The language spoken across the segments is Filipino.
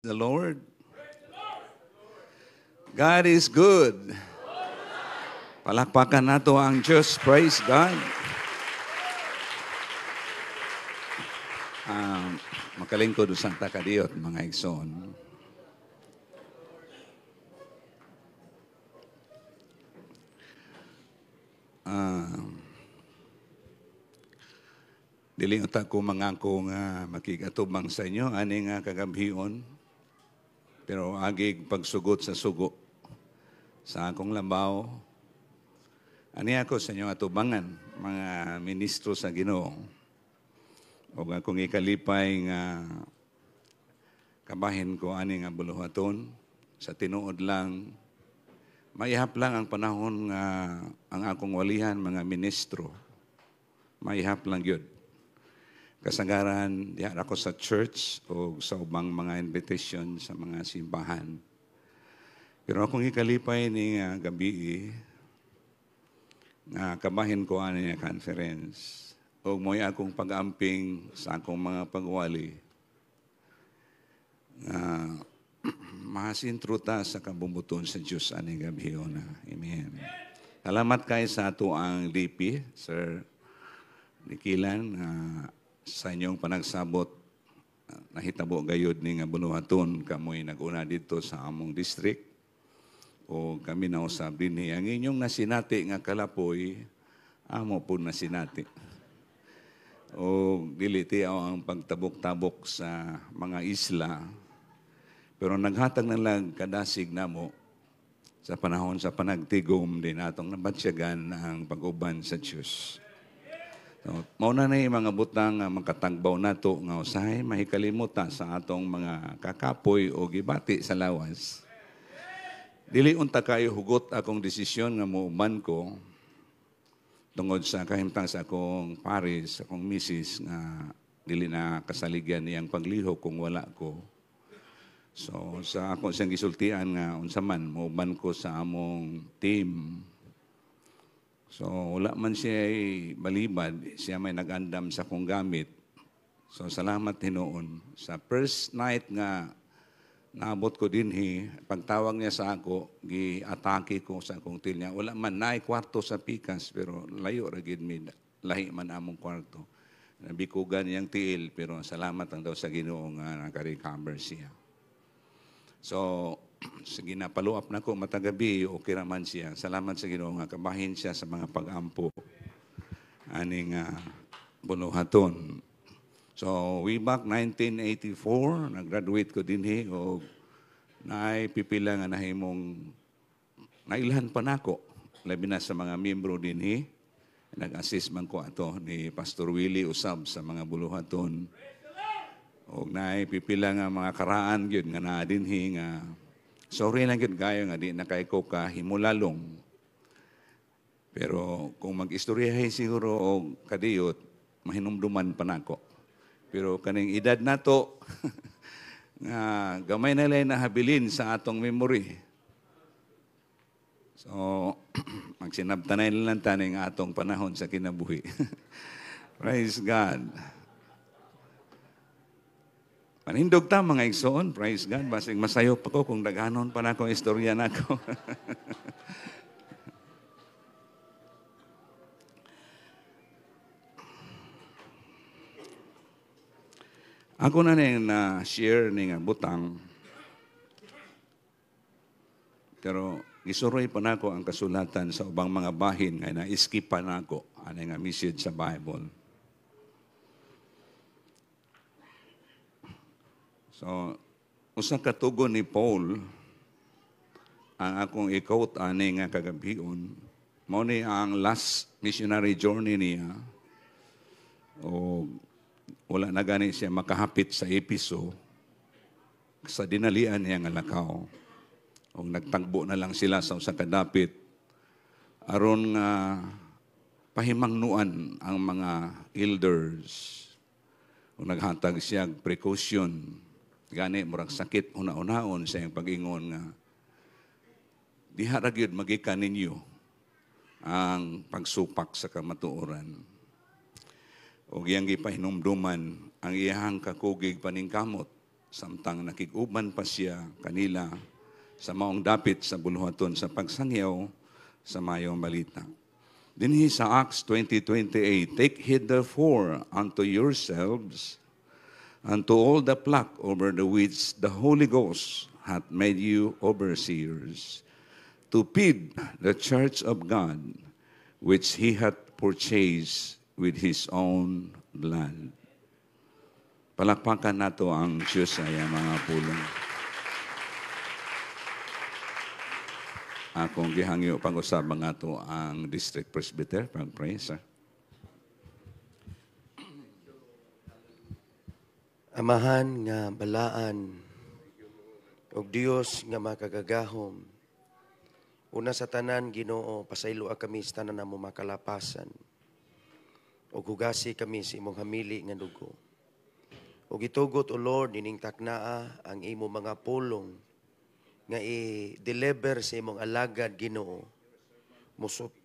the Lord. God is good. Palakpakan nato ang Diyos. Praise God. Makalingkod sa takadiyot, mga igsoon. Dili uta ko mangako nga makigatubang sa inyo ani nga kagabhion, pero agig pagsugot sa sugo sa akong labaw. Ani ako sa inyo atubangan, mga ministro sa Ginoo, o akong ikalipay nga kabahin ko ani nga buluhaton sa tinuod lang. Maihap lang ang panahon nga ang akong walihan mga ministro. Maihap lang yun. Kasagaran, diyan ako sa church o sa ubang mga invitation sa mga simbahan. Pero akong ikalipay ni gabi, nga kabahin ko ani nga conference. O mo'y akong pag-amping sa akong mga pagwali. Mahasintro ta sa kabumuton sa Diyos ani gabi na. Amen. Salamat kayo sa ato ang lipi, Sir Nikilan, sa inyong panagsabot. Nahitabo gayod ni nga bunuhaton kamoy nag-una dito sa among district. O kami na usab dinhi ang inyong nasinati nga kalapoy, amo po nasinati. O dili tiaw ang pagtabok-tabok sa mga isla, pero naghatag na lang kadasig namo sa panahon sa panagtigom din atong nabatsyagan ang pag-uban sa Diyos. So, mauna na yung mga butang makatagbaw nato nga usahay mahikalimuta sa atong mga kakapoy o gibati sa lawas. Dili unta kayo hugot akong desisyon nga muuban ko tungod sa kahimtang sa akong pares, akong misis nga dili na kasaligyan niyang pagliho kung wala ko. So sa ako siyang gisultian nga unsa man muuban ko sa among team. So wala man siya balibad, siya may nag-andam sa akong gamit. So salamat Hinoon. Sa first night nga naabot ko dinhi, pagtawag niya sa ako, gi-atake ko sa akong til niya. Wala man naay kwarto sa pikas, pero layo ra gid mi, lahi man among kwarto. Nabikugan niyang tiil, pero salamat ang daw sa Ginoo nga naka-recover siya. So sige na, follow-up na ko matagabi, okay raman siya. Salamat sa Ginoo nga kabahin siya sa mga pag-ampo aning bunuhaton. So way back 1984, nag-graduate ko dinhi o naipipila nga nahimong nailhan pa nako, labi na sa mga miyembro dinhi. Nag-assist man ko ato ni Pastor Willie usab sa mga buluhaton. O naipipila nga mga karaan gyud nga naa dinhi nga sorry lang yun kayo nga di na kay ko ka himulalong. Pero kung mag-istoryahin siguro o kadiyot, mahinumduman pa nako. Pero kaning edad na to, nga gamay na lang nahabilin sa atong memory. So, magsinabtanay lang taning atong panahon sa kinabuhi. Praise God. Panindog ta mga igsoon, praise God. Basig masayo pa ko kung daghanon pa na akong istorya na ako. Ako na na-share ni nga butang. Pero gisuroy pa na ako ang kasulatan sa ubang mga bahin nga na-skip pa na ako. Ano nga message sa Bible. So, usang katugon ni Paul, ang akong i-quote ani nga kagabion, mao ni ang last missionary journey niya, o wala na gani siya makahapit sa Episo, sa dinalian niya nga lakaw. O nagtagbo na lang sila sa usang kadapit, aron nga pahimangnuan ang mga elders, o naghatag siya precaution. Gani, murag sakit, una-unaon sa iyong pag-ingon nga, diha ra gyud magikan ninyo ang pagsupak sa kamatuoran. O giyang gipahinumduman ang iyahang kakugig paningkamot samtang nakiguban pa siya kanila sa maong dapit sa buluhaton sa pagsangyaw sa mayong balita. Dinhi sa Acts 20:28, take heed therefore unto yourselves and to all the flock over the which the Holy Ghost hath made you overseers, to feed the church of God, which he hath purchased with his own blood. Palakpakan nato ang Diyos ay mga pulong. Akong gihangyo pag-usapan nga to ang District Presbyter. Pag-pray, sir. Amahan nga balaan og Dios nga makagagahom. Una sa tanan, Ginoo, pasayloa kami sa tanan namo makalapasan. Og hugasi kami sa imong hamili nga dugo. Og itugot, O Lord, ining taknaa ang imo mga pulong nga i-deliver sa imong alagad, Ginoo.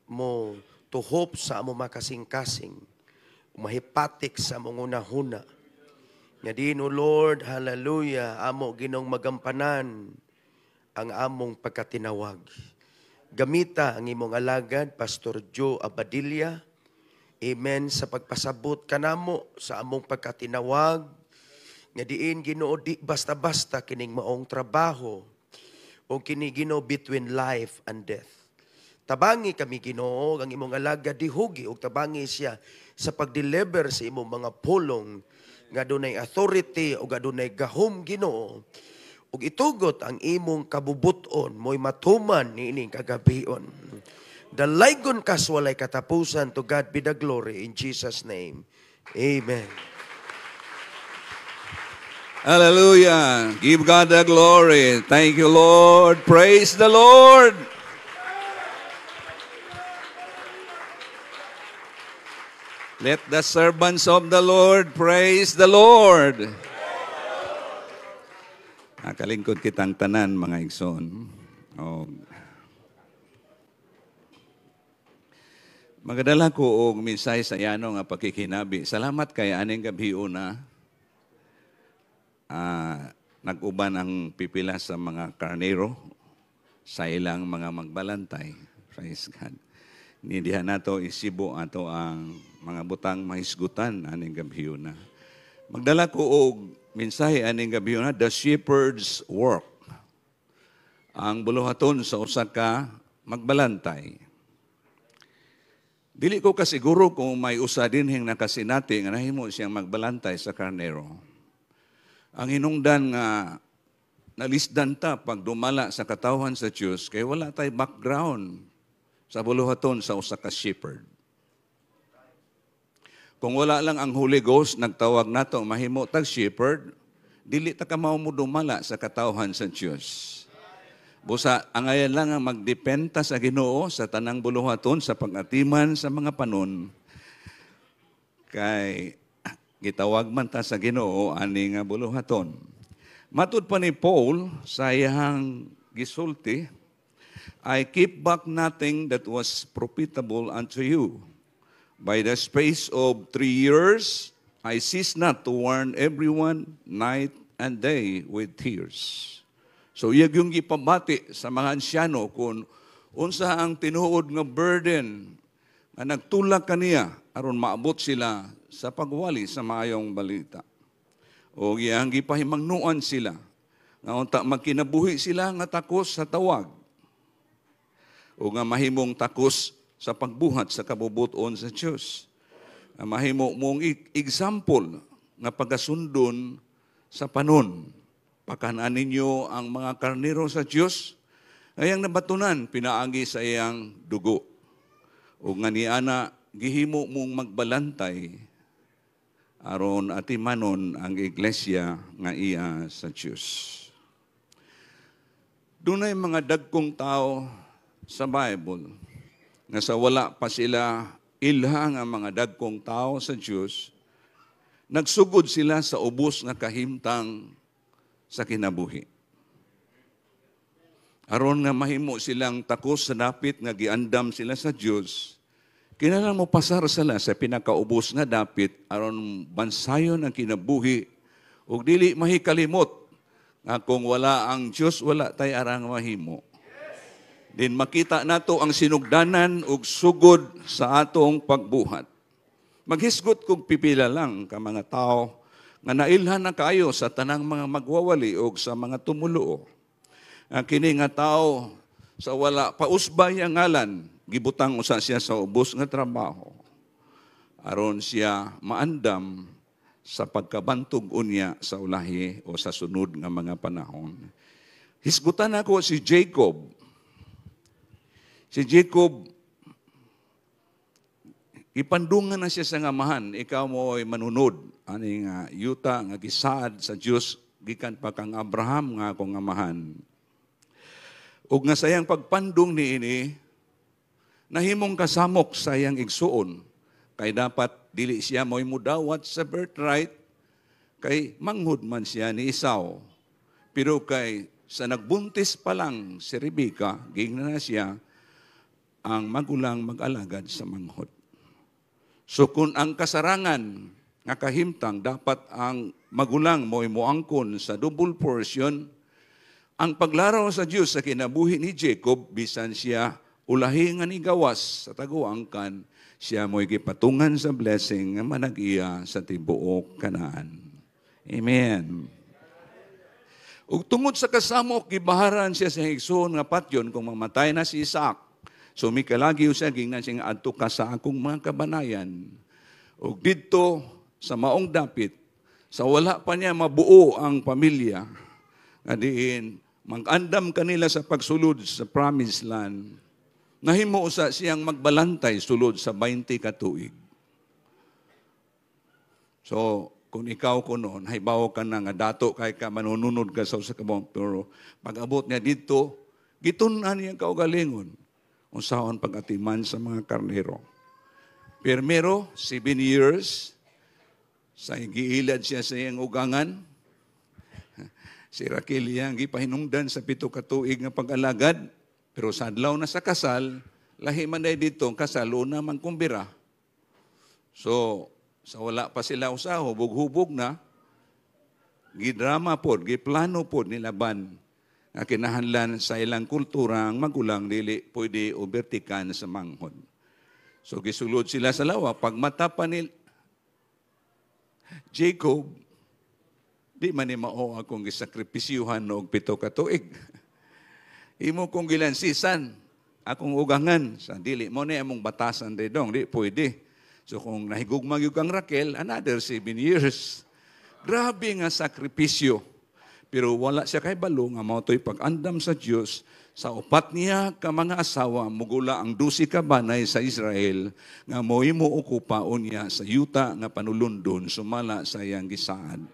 Mo tuhop sa amo makasing-kasing, mahipatik sa among unahuna. Nga din, O Lord, hallelujah, amo ginong magampanan ang among pagkatinawag. Gamita ang imong alagad, Pastor Joe Abadilla, amen, sa pagpasabot kanamo sa among pagkatinawag. Nga diin, Ginoo, di basta-basta kining maong trabaho o kini, Ginoo, between life and death. Tabangi kami, Ginoo, ang imong alagad dihugi o tabangi siya sa pag-deliver sa imong mga pulong nga dunay authority o dunay gahom, Ginoo. Ug itugot ang imong kabubuton mo'y matuman niining kagabion. Dalaygon kas walay katapusan, to God be the glory in Jesus' name. Amen. Hallelujah. Give God the glory. Thank you, Lord. Praise the Lord. Let the servants of the Lord praise the Lord. Nakalingkod kitang tanan, mga igsoon. Magadala ko og minsay sa yano nga pakikinabi. Salamat kay aning gabi una. Nag-uban ang pipila sa mga karnero sa ilang mga magbalantay. Praise God. Nidihan nato isibo ato ang mga butang mahisgutan aning gabi una. Magdala ko og mensahe aning gabi una, the shepherd's work. Ang buluhaton sa usa ka magbalantay. Dili ko kasiguro kung may usa dinhing nakasinati nga nahimo siyang magbalantay sa karnero. Ang hinungdan nga nalisdan ta pag dumala sa katawhan sa Diyos kay wala tay background sa buluhaton sa usa ka shepherd. Kung wala lang ang Holy Ghost nagtawag nato mahimo tag shepherd, dili ta ka mao mo dumala sa katawhan sa Diyos. Busa angayan lang ang magdependa sa Ginoo sa tanang buluhaton sa pag-atiman sa mga panon kay gitawag man ta sa Ginoo ani nga buluhaton. Matud pa ni Paul sa iyang gisulti, I keep back nothing that was profitable unto you. By the space of 3 years, I cease not to warn everyone night and day with tears. So iyag yung gipabati sa mga ansyano kung unsa ang tinuod nga burden nga nagtulak kaniya aron maabot sila sa pagwali sa maayong balita. O iyang gipahimangnuan sila nga unta magkinabuhi sila nga takos sa tawag o nga mahimong takos sa pagbuhat sa kabubuton sa Diyos. Mahimo mong example nga pagasundon sa panon. Pakanan ninyo ang mga karnero sa Diyos, ayang nabatunan, pinaagi sa iyang dugo. O nga ni ana, gihimo mong magbalantay, aron atimanon ang iglesia nga iya sa Diyos. Dunay mga dagkong tao sa Bible, nga sa wala pa sila ilhang ang mga dagkong tao sa Diyos, nagsugod sila sa ubos nga kahimtang sa kinabuhi. Aron nga mahimo silang takos sa dapit nga giandam sila sa Diyos, kinahanglan mo pasar sila sa pinakaubos nga dapit aron bansayon ang kinabuhi ug dili mahikalimot nga kung wala ang Diyos, wala tay arang mahimo. Din makita nato ang sinugdanan ug sugod sa atong pagbuhat. Maghisgot kog pipila lang ka mga tao nga nailhan na kayo sa tanang mga magwawali o sa mga tumuluo. Ang kini nga tao sa wala pausbay ang ngalan, gibutang usa siya sa ubos nga trabaho. Aron siya maandam sa pagkabantog unya sa ulahi o sa sunod nga mga panahon. Hisgutan ako si Jacob. Si Jacob, ipandungan na siya sa ngamahan, ikaw mo ay manunod. Ani nga yuta nga gisaad sa Dios gikan pa kang Abraham nga akong ngamahan. Ug nga sayang pagpandong niini nahimong kasamok sa iyang igsuon kay dapat dili siya mo'y mudawat sa birthright kay manghud man siya ni Esau. Pero kay sa nagbuntis pa lang si Rebecca, gingna na siya ang magulang mag-alagad sa manghod. So kung ang kasarangan nga kahimtang dapat ang magulang mo'y moangkon sa double portion, ang paglaraw sa Diyos sa kinabuhi ni Jacob, bisan siya ulahi nga ni gawas sa taguangkan, siya mo'y gipatungan sa blessing nga manag-iya sa tibuok Kanaan. Amen. Ug tungod sa kasamok, gibaharan siya sa higsoon nga patyon kung mamatay na si Isaac. So mikalagi siya gingnan siya adto ka sa akong mga kabanayan. Ug didto sa maong dapit, sa wala pa niya mabuo ang pamilya, nga diin mag-andam kanila sa pagsulod sa promised land, nahimo usa siyang magbalantay sulod sa 20 ka tuig. So, kung ikaw ko noon, haybaw ka na nga dato kay ka manununod ka sa usa ka buwan, pero pag-abot niya dito, gitun-an niya kaugalingon unsaon pag-atiman sa mga karnero. Primero, 7 years, sa giilad siya sa iyang ugangan. Si Raquel iyang gipahinungdan sa 7 ka tuig nga pag-alagad, pero sa adlaw na sa kasal, lahi man day dito, kasal, una man kumbira. So, sa wala pa sila usaho, hubog-hubog na, gidrama po, giplano po nilaban nga kinahanglan sa ilang kultura ang magulang dili pwede obertikan sa manghod. So gisulod sila sa lawa, pag mata pa ni Jacob, di man ni mao akong gisakripisyuhan og 7 ka tuig. Imo kong gilansisan akong ugangan sa dili mo ni among batasan dong, di pwede. So kung nahigugma gyud kang Raquel, another 7 years. Grabe nga sakripisyo. Pero wala siya kay balo nga mao toy pag-andam sa Dios sa upat niya ka mga asawa mugula ang 12 ka banay sa Israel nga mo'y muukupaon niya sa yuta nga panulundon sumala sa iyang gisaad.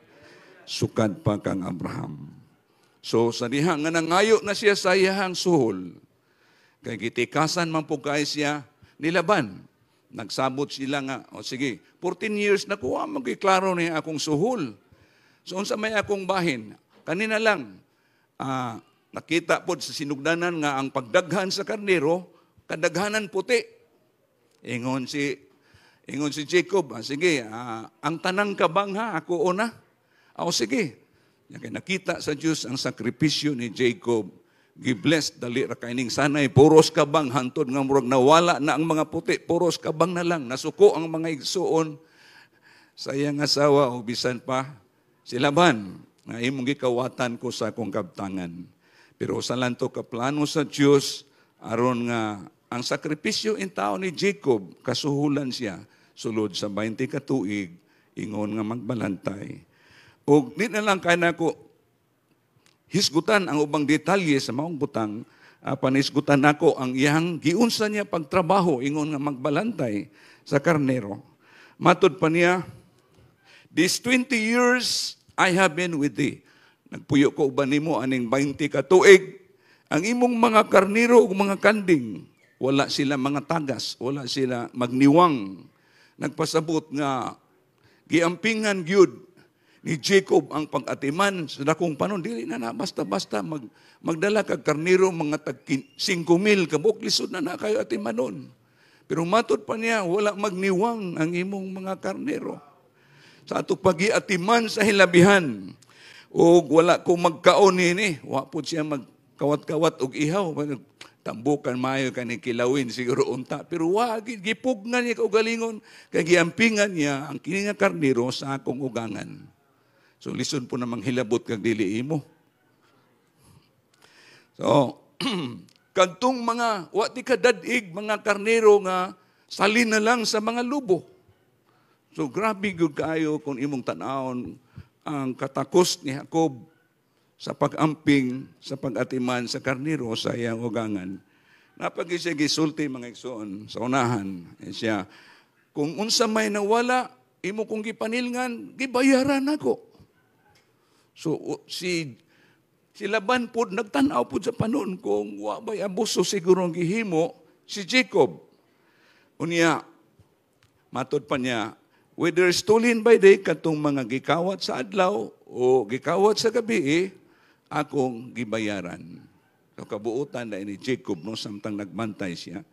Sukad pa kang Abraham. So sa diha nga nangayo na siya sa iyang suhol, kay gitikasan man po kay siya nilaban. Nagsabot sila nga, o sige, 14 years na kuha, magkiklaro niya akong suhol. So unsa may akong bahin? Kanina lang, nakita po sa sinugdanan nga ang pagdaghan sa karnero, kadaghanan puti. Ingon si Jacob, sige, ang tanang kabang ha, ako una. O sige, nakita sa Diyos ang sakripisyo ni Jacob. Gibless dali ra kaining sanay, puros kabang hantod nga murag nawala na ang mga puti, puros kabang na lang. Nasuko ang mga igsuon sa iyang asawa o bisan pa si Laban. Na imong gikawatan ko sa akong kabtangan. Pero sa lanto ka plano sa Diyos, aron nga ang sakripisyo in tao ni Jacob, kasuhulan siya, sulod sa 20 ka tuig, ingon nga magbalantay. O di na lang kaya na ko hisgutan ang ubang detalye sa maong butang, panisgutan nako ang iyang giunsa niya pagtrabaho, ingon nga magbalantay sa karnero. Matod pa niya, these 20 years I have been with thee. Nagpuyo ko ba nimo aning 20 ka tuig? Ang imong mga karniro ug mga kanding, wala sila mga tagas, wala sila magniwang. Nagpasabot nga giampingan gyud ni Jacob ang pag-atiman sa dakong panon. Dili na basta-basta magdala kag karniro mga tag 5,000 kabuk lisod na kayo atimanon. Pero matod pa niya, wala magniwang ang imong mga karniro. Sa ato pag-iatiman sa hilabihan, O wala ko magkaon nini, wa po siya magkawat-kawat og ihaw. Tambukan mayo kani kilawin siguro unta. Pero wag, gipugnan niya kaugalingon. Kaya giampingan niya ang kini nga karniro sa akong ugangan. So listen po namang hilabot kag dili imo. So, kadtong mga, wati kadadig, mga karnero nga, salin na lang sa mga lubo. So, grabe yun kayo kung imong tanawon ang katakos ni Jacob sa pag-amping, sa pag-atiman sa karnero sa iyang ugangan. Napag siya gisulti mga igsoon sa unahan. Siya, kung unsa may nawala, imo kong gipanilngan, gibayaran ako. So, si Laban po, nagtanaw po sa panon kung wabay abuso siguro ang gihimo si Jacob. Unya, matod pa niya, whether stolen by day, katong mga gikawat sa adlaw o gikawat sa gabi, akong gibayaran. So, kabuutan na ni Jacob, no, samtang nagbantay siya.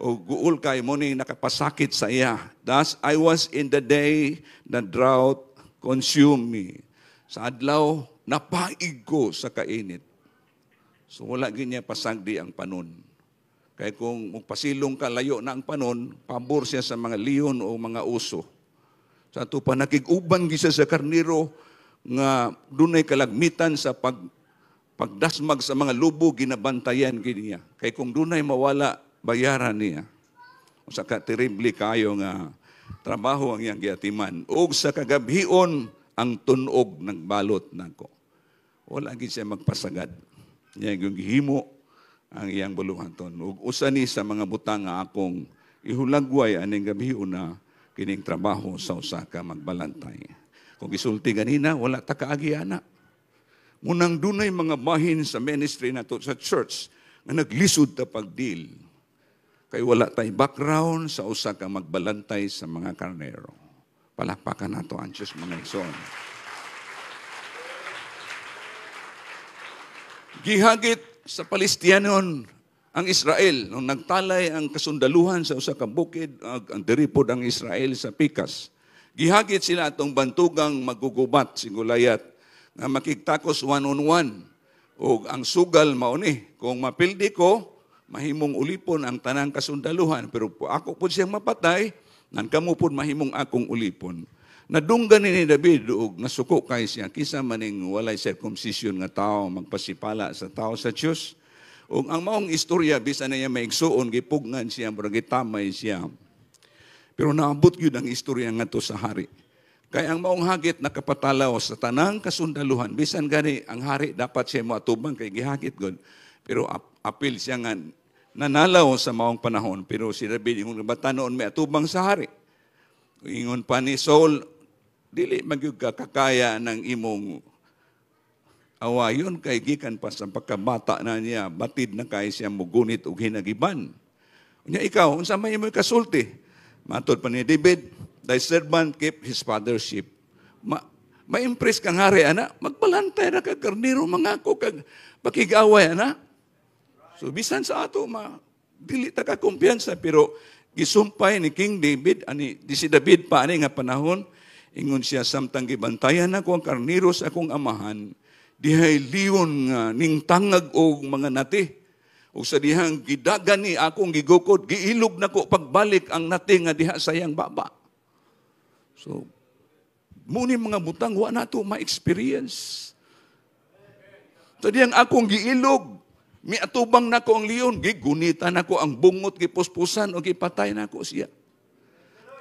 O guul kay mo ni nakapasakit sa iya. Thus, I was in the day the drought consumed me. Sa adlaw, napaig ko sa kainit. So wala ginya pasagdi ang panon. Kaya kung magpasilong ka, layo na ang panon, pabor siya sa mga leon o mga uso. Sa ito pa, nakiguban gisa sa karniro nga dunay kalagmitan sa pagdasmag sa mga lubo, ginabantayan giniya. Kaya kung dunay mawala, bayaran niya. O sa katerible kayo nga trabaho ang iyang giatiman. O sa kagabhion, ang tunog nagbalot nako. Wala gid siya magpasagad. Niya yung gihimo ang iyang buluhaton. Ug usa ni sa mga butang nga akong ihulagway aning gabhion na kining trabaho sa usa ka magbalantay. Kung gisulti ganina, wala ta kaagi ana. Munang dunay mga bahin sa ministry nato sa church nga naglisod ta pagdil. Kay wala tay background sa usa ka magbalantay sa mga karnero. Palakpakan nato ang Diyos mga igsoon. Gihagit sa Palestinon ang Israel nung nagtalay ang kasundaluhan sa usa ka bukid, ang diripod ang Israel sa Pikas. Gihagit sila atong bantugang magugubat si Goliath nga makigtakos one-on-one. O ang sugal mao ni, kung mapildi ko, mahimong ulipon ang tanang kasundaluhan. Pero ako po siyang mapatay, nan kamo pud mahimong akong ulipon. Nadunggan ni David ug nasuko kay siya kisa maning walay circumcision nga tao magpasipala sa tao sa Dios. Ug ang maong istorya bisan na niya maigsuon gipugnan siya murag gitamay siya. Pero naabot gyud ang istorya ngadto sa hari. Kay ang maong hagit nakapatalaw sa tanang kasundaluhan bisan gani ang hari dapat siya moatubang kay gihagit gud. Pero apil siya nga nanalaw sa maong panahon, pero si David, yung nabatanon may atubang sa hari. Ingon pa ni Saul, dili magyug ka kakaya ng imong awayon, kay gikan pa sa pagkabata na niya, batid na kay siya mugunit ug hinagiban. Unya ikaw, unsa may imo kasulti? Matod pa ni David, thy servant keep his father's sheep. Ma-impress kang hari, ana, magbalantay na kag karniro, mga ako, kag pakigaway, ana. So, bisan sa ato, dili ta ka kumpiyansa, pero gisumpay ni King David, di si David pa, nga panahon, ingon siya, samtang gibantayan ako ang karniro sa akong amahan, dihay liyon nga, ning tangag o mga nati, o sa dihang gidagan ni akong gigukod, giilog na ko pagbalik ang nati nga diha sayang baba. So, muni mga butang, wa na to ma-experience. So, dihang akong giilog, miatubang nako ang leon, gigunitan nako ang bungot, gipuspusan o gipatay nako siya.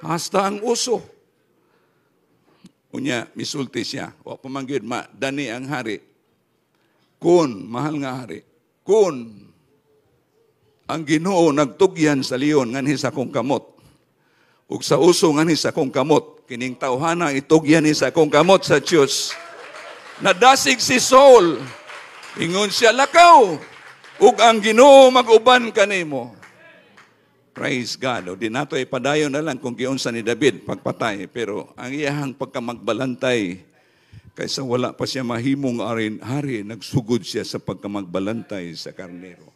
Hasta ang uso. Unya, misulti siya. O pamanggid, dani ang hari. Kun, mahal nga hari, kun, ang Ginoo nagtugyan sa leon nganhi sa akong kamot. Ug sa uso nganhi sa akong kamot. Kining tawhana itugyan ni sa akong kamot sa Diyos. Nadasig si Saul. Ingon siya, lakaw. Ug ang Ginoo mag-uban kanimo. Praise God. O di nato ipadayon na lang kung giunsa ni David pagpatay. Pero ang iyahang pagkamagbalantay, kaysa wala pa siya mahimong hari, nagsugod siya sa pagkamagbalantay sa karnero.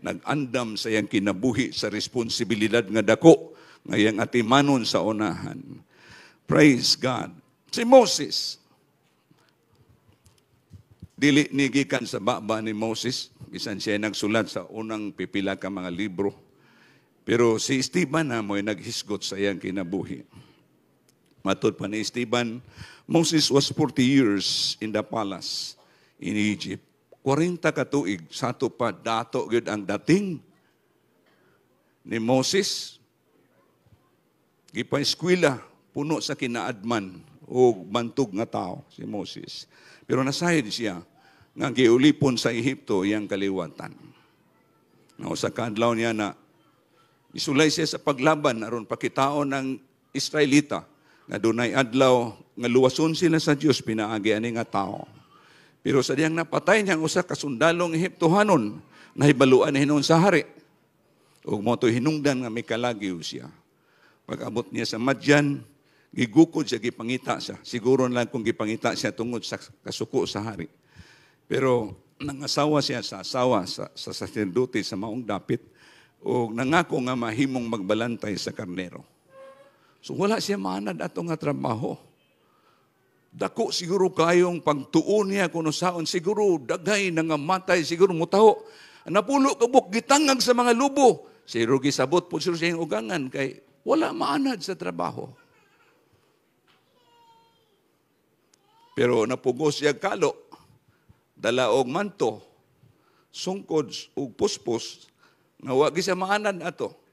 Nag-andam sa iyang kinabuhi sa responsibilidad nga dako, ngayang atimanon sa unahan. Praise God. Si Moses, dili ni gikan sa baba ni Moses, bisan siya nagsulat sa unang pipila ka mga libro. Pero si Esteban na mo'y naghisgot sa iyang kinabuhi. Matod pa ni Esteban, Moses was 40 years in the palace in Egypt. 40 ka tuig, sa ato pa dato gyud ang dating ni Moses. Gipa-eskwela, puno sa kinaadman o bantog nga tao si Moses. Pero nasayod siya nga giulipon sa Ehipto iyang kaliwatan. Sa kadlaw niya na isulay siya sa paglaban aron pakitaon ng Israelita nga dunay adlaw nga luwason sila sa Dios pinaagi ani nga tao. Pero sa diyang napatay niyang usa ka sundalong Ehiptohanon, nahibaluan na hinon sa hari. Ug mo to hinungdan nga may kalagiw siya. Pag-abot niya sa Madyan, gigukod siya, gipangita siya. Siguro lang kung gipangita siya tungod sa kasuko sa hari. Pero nangasawa siya sa asawa sa sacerdote sa maong dapit o nangako nga mahimong magbalantay sa karnero. So wala siya maanad ato nga trabaho. Dako siguro kayong pagtuon niya kuno saon, siguro dagay nangamatay, siguro mutaho. Napulo kabuk gitangag sa mga lubo. Siguro gisabot po siguro siyang ugangan kay wala maanad sa trabaho. Pero napugos siya kalo, dala og manto, sungkod ug puspos, nga wa siya maanad ato.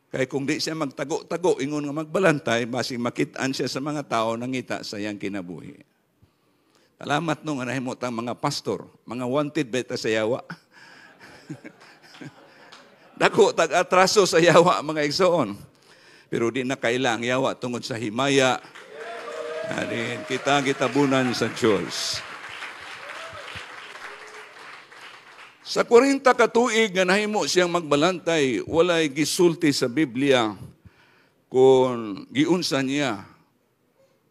Kay kung di siya magtago-tago, ingon nga magbalantay, basig makitaan siya sa mga tao nangita sa iyang kinabuhi. Salamat nung anahimot ang mga pastor, mga wanted beta sa yawa. Dako tag-atraso sa yawa mga igsoon. Pero di na kailang yawa tungod sa himaya. Arin, kita gitabunan sa Diyos. Sa 40 ka tuig nga nahimo siyang magbalantay, walay gisulti sa Biblia kung giunsa niya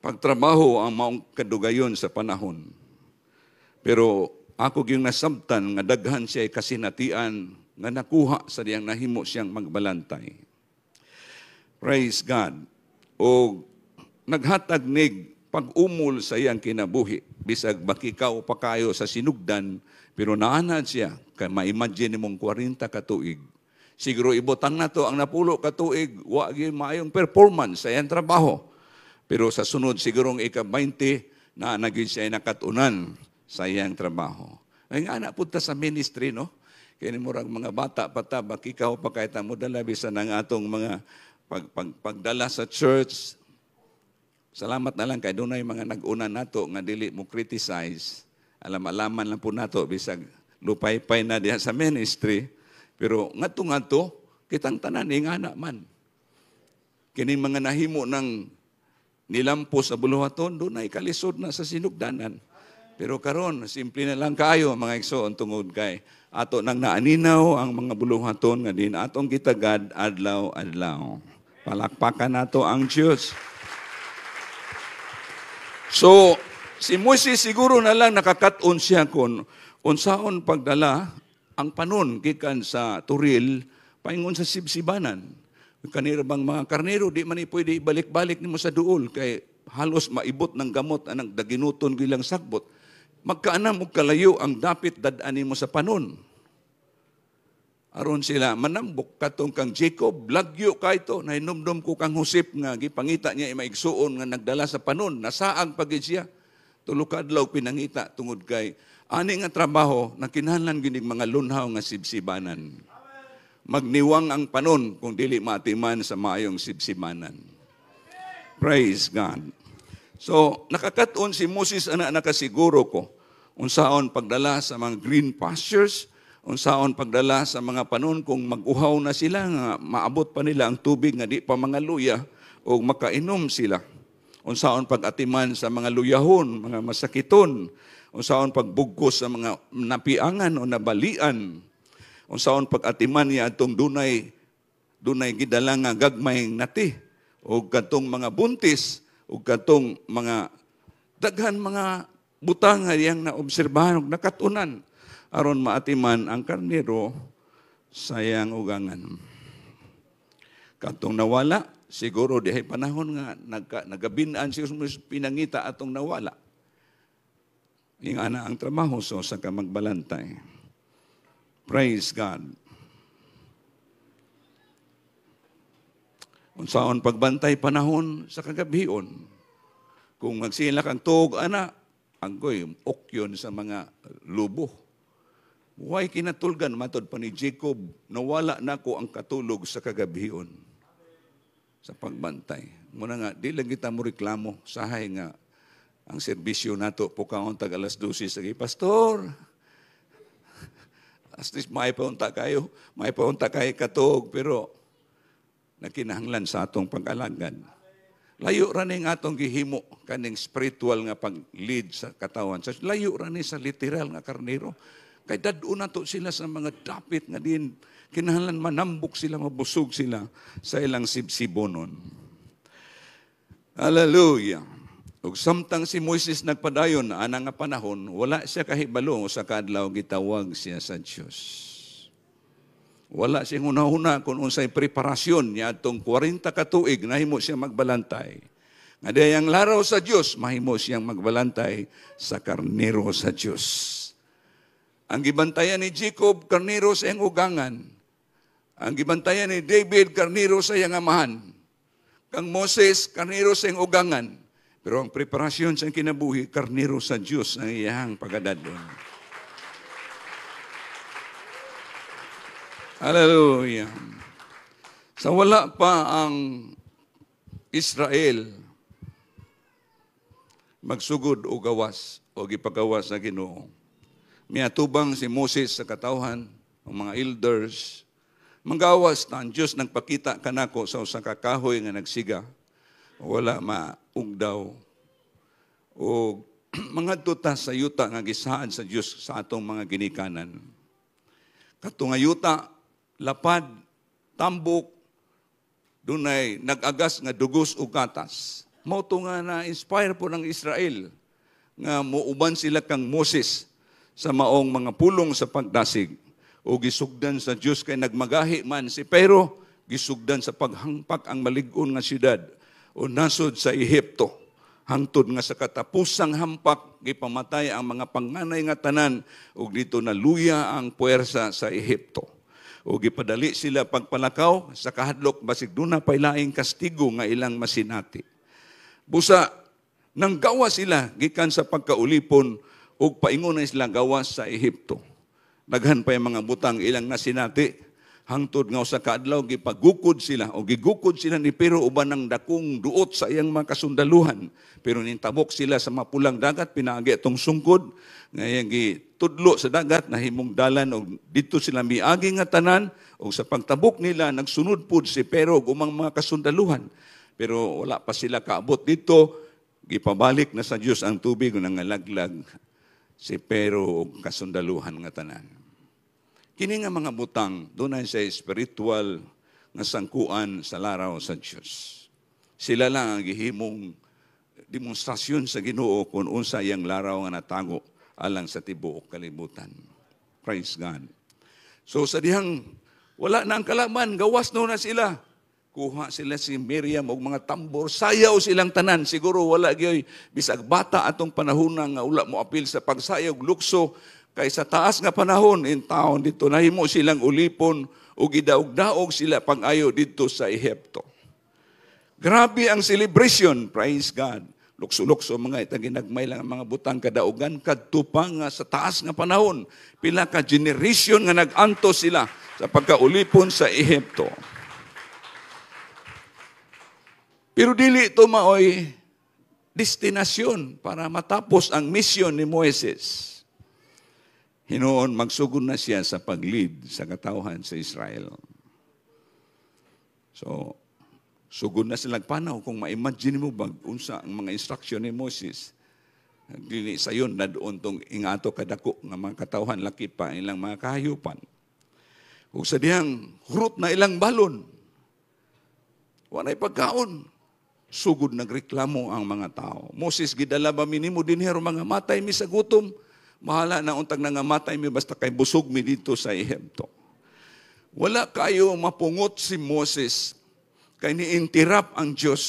pagtrabaho ang maong kadugayon sa panahon. Pero ako yung nasabtan nga daghan siya kasinatian nga nakuha sa diyang nahimo siyang magbalantay. Praise God. O naghatag nig pag-umol sa iyang kinabuhi. Bisag makikaw pa kayo sa sinugdan, pero naanad siya, kaya ma-imagine mong 40 ka tuig. Siguro ibutang na to ang napulo ka tuig, wag maayong performance sa iyang trabaho. Pero sa sunod sigurong ika-20 na naging siya nakatunan sa iyang trabaho. Ay nga na punta sa ministry, no? Kaya ni murag mga bata pata, bakikaw pa kahit mo dala bisan ng atong mga pagdala sa church. Salamat na lang kay dunay mga nag-una nato nga dili mo criticize. Alam-alaman lang po nato bisag lupay-pay na diha sa ministry. Pero ngadto kitang tanan ingana man. Kining mga nahimo ng nilampo sa buluhaton, dunay kalisod na sa sinugdanan. Pero karon simple na lang kayo mga igsoon tungod kay ato nang naaninaw ang mga buluhaton nga din atong gitagad adlaw-adlaw. Palakpakan nato ang Diyos. So, si Moises siguro na lang nakakaton siya kung unsaon pagdala ang panon gikan sa turil paingon sa sibsibanan. Kanira bang mga karnero, di man pwede ibalik-balik nimo sa duol kay halos maibot ng gamot anang daginuton gilang sagbot. Magkaanam og kalayo ang dapit dad-ani mo sa panon. Aron sila manambok katong kang Jacob, lagyo ka ito, nahinumdum ko kang husip nga gipangita niya maigsuon nga nagdala sa panon, nasaang pagid siya. Tulo ka adlaw pinangita tungod kay ani nga trabaho na kinahanglan ginig mga lunhaw nga sibsibanan. Magniwang ang panon kung dili matiman sa maayong sibsibanan. Praise God. So, nakakaton si Moses ana nakasiguro ko unsaon pagdala sa mga green pastures, unsaon pagdala sa mga panon kung mag-uhaw na sila nga maabot pa nila ang tubig nga di pa mga luya o makainom sila. Unsaon pag-atiman sa mga luyahon, mga masakiton, unsaon pagbugkos sa mga napiangan o nabalian, unsaon pag-atiman niya atong dunay gidala nga gagmayng nati o katong mga buntis o katong mga daghan mga butang nga iyang naobserbahan ug nakatunan aron maatiman ang karnero sa iyang ugangan. Katong nawala, siguro dihay panahon nga nagabinan siya pinangita atong nawala. Yung ana ang trabaho so sa ka magbalantay. Praise God. Unsaon pagbantay panahon sa kagabion. Kung magsila kang tuog ana, anggoy okyon sa mga lubo. Huwag kinatulgan matod pa ni Jacob, nawala na ko ang katulog sa kagabion sa pagbantay. Muna nga, di lang kita mo reklamo, sahay nga, ang serbisyo nato po kaon tag alas 12 sa pastor. At least may paunta kayo katog, pero nakinahanglan sa atong pag-alagad. Layo ra ning atong gihimo kaning spiritual nga pag-lead sa katawan. So, layo ra ni sa literal nga karnero. Kay dadun nato sila sa mga dapit nga din kinahanglan manambok sila, mabusog sila sa ilang sibsibonon. Hallelujah. Ug samtang si Moises nagpadayon ana nga panahon, wala siya kahibalo sa kadlaw gitawag siya sa Dios. Wala siyang una-una kung unsay preparasyon niya atong 40 ka tuig nahimo siya magbalantay. Nga dayang laraw sa Dios, mahimo siyang magbalantay sa karnero sa Dios. Ang gibantayan ni Jacob, karnero sa iyang ugangan. Ang gibantayan ni David, karnero sa iyang amahan. Kang Moses, karnero sa iyang ugangan. Pero ang preparasyon sa kinabuhi, karnero sa Diyos ang iyang pagadadon. Hallelujah. Sa wala pa ang Israel, magsugod o gawas o gipagawas na Ginoo. Miatubang si Moses sa katawhan, ang mga elders, manggawas na ang Diyos nagpakita kanako sa usa ka kahoy nga nagsiga. Wala maugdaw o mga tuta sa yuta nga gisaad sa Dios sa atong mga ginikanan. Kato nga yuta, lapad, tambok, dunay nag-agas nga dugos ug katas. Mao to nga na-inspire po ng Israel nga muuban sila kang Moses sa maong mga pulong sa pagdasig o gisugdan sa Dios kay nagmagahi man si pero gisugdan sa paghangpak ang malig-on nga syudad o nasod sa Ehipto. Hangtod nga sa katapusang hampak, gipamatay ang mga panganay nga tanan, ug dito naluya ang puwersa sa Ehipto. O gipadali sila pagpalakaw sa kahadlok, basig duna pay laing kastigo nga ilang masinati. Busa, nang gawa sila, gikan sa pagkaulipon, ug paingon na sila gawas sa Ehipto. Daghan pa yung mga butang ilang nasinati, hangtod nga sa kaadlaw gipagukod sila o gigukod sila ni pero uban ng dakong duot sa iyang mga kasundaluhan. Pero nintabok sila sa mapulang dagat, pinaagi atong sungkod, ngayang gitudlo sa dagat na himong dalan o dito sila miagi nga tanan o sa pagtabok nila nagsunod pud si pero umang mga kasundaluhan. Pero wala pa sila kaabot dito, gipabalik na sa Dios ang tubig o nangalaglag si pero o kasundaluhan nga tanan. Kini nga mga butang, doon ay sa spiritual nga sangkuan sa laraw sa Diyos. Sila lang ang gihimong demonstrasyon sa Ginoo kung unsa iyang laraw nga natago alang sa tibuok kalibutan. Praise God. So sa dihang wala na ang kalaman, gawas na sila. Kuha sila si Miriam og mga tambor, sayaw silang tanan. Siguro wala gyoy bisag bata atong panahon nga wala mo apil sa pagsayaw lukso. Kay sa taas nga panahon, in taon dito, nahimo silang ulipon o gidaog-daog sila pang-ayo dito sa Ehipto. Grabe ang celebration, praise God. Lukso-lukso mga itaginagmay lang ang mga butang kadaugan, kadtupang sa taas nga panahon. Pila ka generation nga nag-anto sila sa pagkaulipon sa Ehipto. Pero dili ito maoy destinasyon para matapos ang misyon ni Moises. Hinoon, magsugod na siya sa pag-lead sa katawhan sa Israel. So, sugod na silang panaw. Kung ma-imagine mo ba, unsa ang mga instruction ni Moses, dili sayon na doon tong ingato kadako ng mga katawhan, laki pa ilang mga kahayupan. Kung sa diyang hurot na ilang balon, walay pagkaon, sugod nagreklamo ang mga tao. Moses, gidala ba minimo din hero mga matay mi sa gutom? Mahala na untag nangamatay mi basta kay busog mi dito sa Ehipto. Wala kayo mapungot si Moses kay ni-interrupt ang Diyos.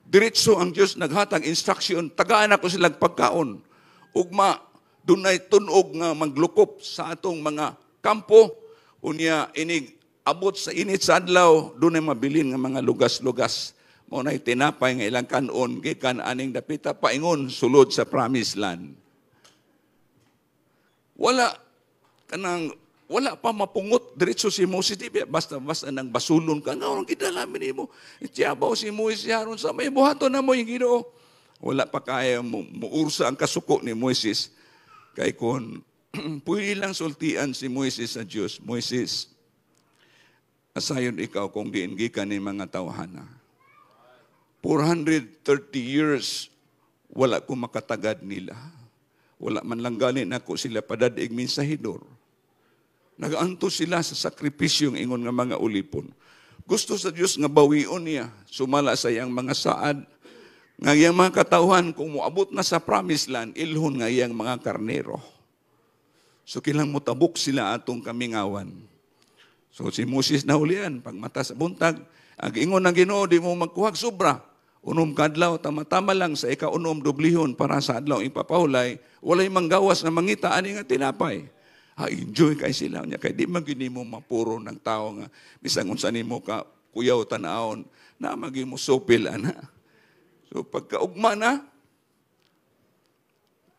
Diretso ang Diyos naghatag instruction, tagaan ako silang pagkaon. ugma dunay tunog nga maglukop sa atong mga kampo, unya inig abot sa init sa adlaw, dunay mabilin nga mga lugas-lugas. Mao nay tinapay nga ilang kanon gikan aning dapita paingon sulod sa promised land. Wala pa mapungot diretso si Moses, di ba? Basta nang basulon ka, nga, kidalamin mo. Itiyabaw si Moses haron sa may buhaton na mo yung Ginoo. Wala pa kaya muursa ang kasuko ni Moses. Kay kung pwede lang sultian si Moses sa Diyos, Moses, asayon ikaw kung diin gikan ni mga tawhana. 430 years, wala ko makatagad nila. Wala man lang ganin ako sila padadig minsahidor. Nagaanto sila sa sakripisyong ingon nga mga ulipon. Gusto sa Diyos nga bawion niya, sumala sa iyang mga saad, nga iyang mga katauhan, kung muabot na sa promised land, ilhon nga iyang mga karnero. So kilang mutabok sila atong kamingawan. So si Moses nahulian, pagmata sa buntag, ang ingon ng Ginoo, di mo magkuhag sobra. Unom kadlaw, tama-tama lang sa ika-unom dublihon para sa adlaw ipapahulay, walay manggawas na mangita, ani nga tinapay. Enjoy kay sila niya, kay di magini mo mapuro ng tao nga, bisang unsa nimo ka, kuyaw tanaon, na magi mo sopil, ana. So pagkaugma na,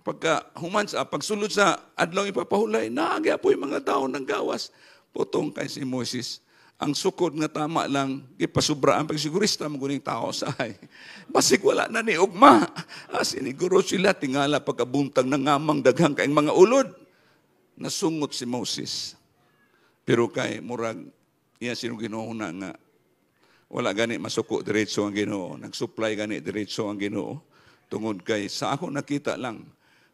pagkahuman sa pagsulod sa adlaw ipapahulay, naagya po yung mga tao ng gawas. Putong kay si Moses, ang sukod nga tama lang, ipasubra ang pagsigurista maguning tao sahay. Basig wala na ni ugma. Siniguro sila, tingala pagkabuntang ng ngamang daghang kaing mga ulod. Nasungot si Moses. Pero kay murag, iya sino Ginoo na nga, wala gani masuko diretso ang Ginoo, nagsupply gani diretso ang Ginoo. Tungod kay sa ako nakita lang,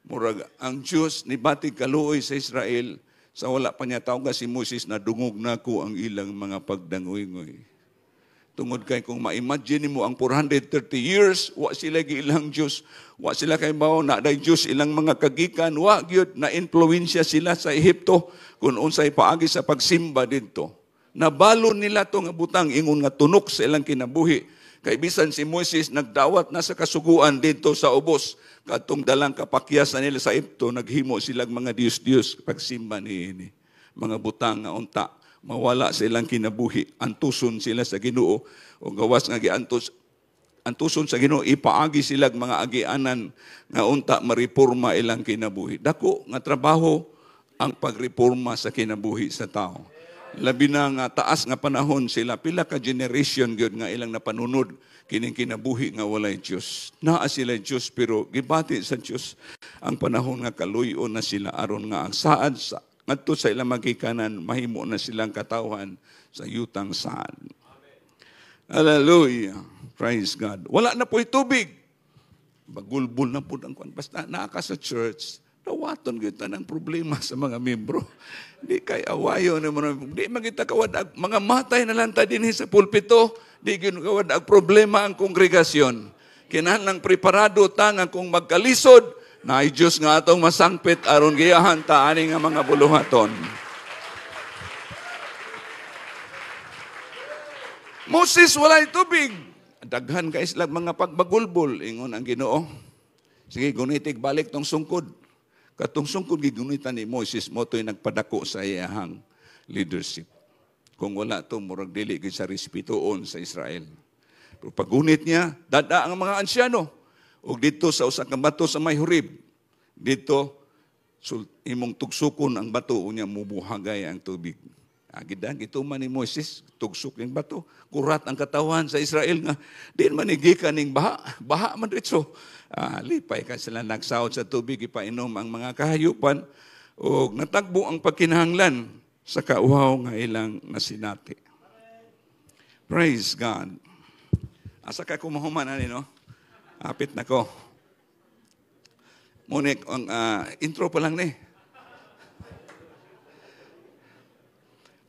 murag ang Diyos ni batig kaluoy sa Israel, sa wala pa niya tawag si Moses na dungog na ko ang ilang mga pagdangoy-ngoy. Tungod kay kung ma-imagine mo ang 430 years, wa sila ilang Diyos, wa sila kay bao na day Diyos ilang mga kagikan, wa gyud na influensya sila sa Ehipto kung unsay paagi sa pagsimba didto. Nabalon nila to nga butang ingon nga tunok sa ilang kinabuhi. Kay bisan si Moses nagdawat na sa kasuguan didto sa ubos, katong dalang kapakyasan nila sa Ehipto, naghimo silang mga Diyos-Diyos pagsimba niini. Mga butang nga unta mawala sa ilang kinabuhi, antuson sila sa Ginoo, o gawas nga antuson sa Ginoo, ipaagi sila mga agianan nga unta mariporma ilang kinabuhi. Dako nga trabaho ang pagreporma sa kinabuhi sa tao. Labi na nga taas nga panahon sila, pila ka generation gyud nga ilang napanunod kining kinabuhi nga walay Diyos. Naa sila Diyos pero gibati sa Diyos ang panahon nga kaluyon na sila aron nga ang saad sa ngadto sa ilang magikanan, mahimo na silang katawhan sa yutang saan. Hallelujah. Praise God. Wala na po'y tubig. Bagulbul na po ang kwan. Basta naka sa church, nawaton kita ng problema sa mga membro. Di kay awayo na mga, di magita kawad, mga matay na lang ta din sa pulpito, di kawad ang problema ang kongregasyon. Kinahanglang preparado ta nga kung magkalisod, na ay Diyos nga atong masangpit aron giyahan ta ani nga mga buluhaton. Moses walay tubig. Daghan kay sila mga pagbagulbol ingon ang Ginoo. Sige gunitig balik tong sungkod. Katong sungkod gigunitan ni Moses mo to'y nagpadako sa iyahang leadership. Kung wala to murag dili gid sa respetuon sa Israel. Pero pagunit niya, dada ang mga ansyano. O dito sa usa ka bato sa may Horeb, dito imong tugsukon ang bato unya mubuhagay ang tubig. Agidan gituman ni Moses tugsok ning bato, kurat ang katawan sa Israel nga din manigikan ning baha man diretso. Lipay ka sila nagsawod sa tubig ipainom ang mga kahayupan o natagbo ang pagkinahanglan sa kauhaw nga ilang nasinati. Praise God. Asa ka kumahuman ani no? Apit na ko. Munik, ang intro pa lang ni.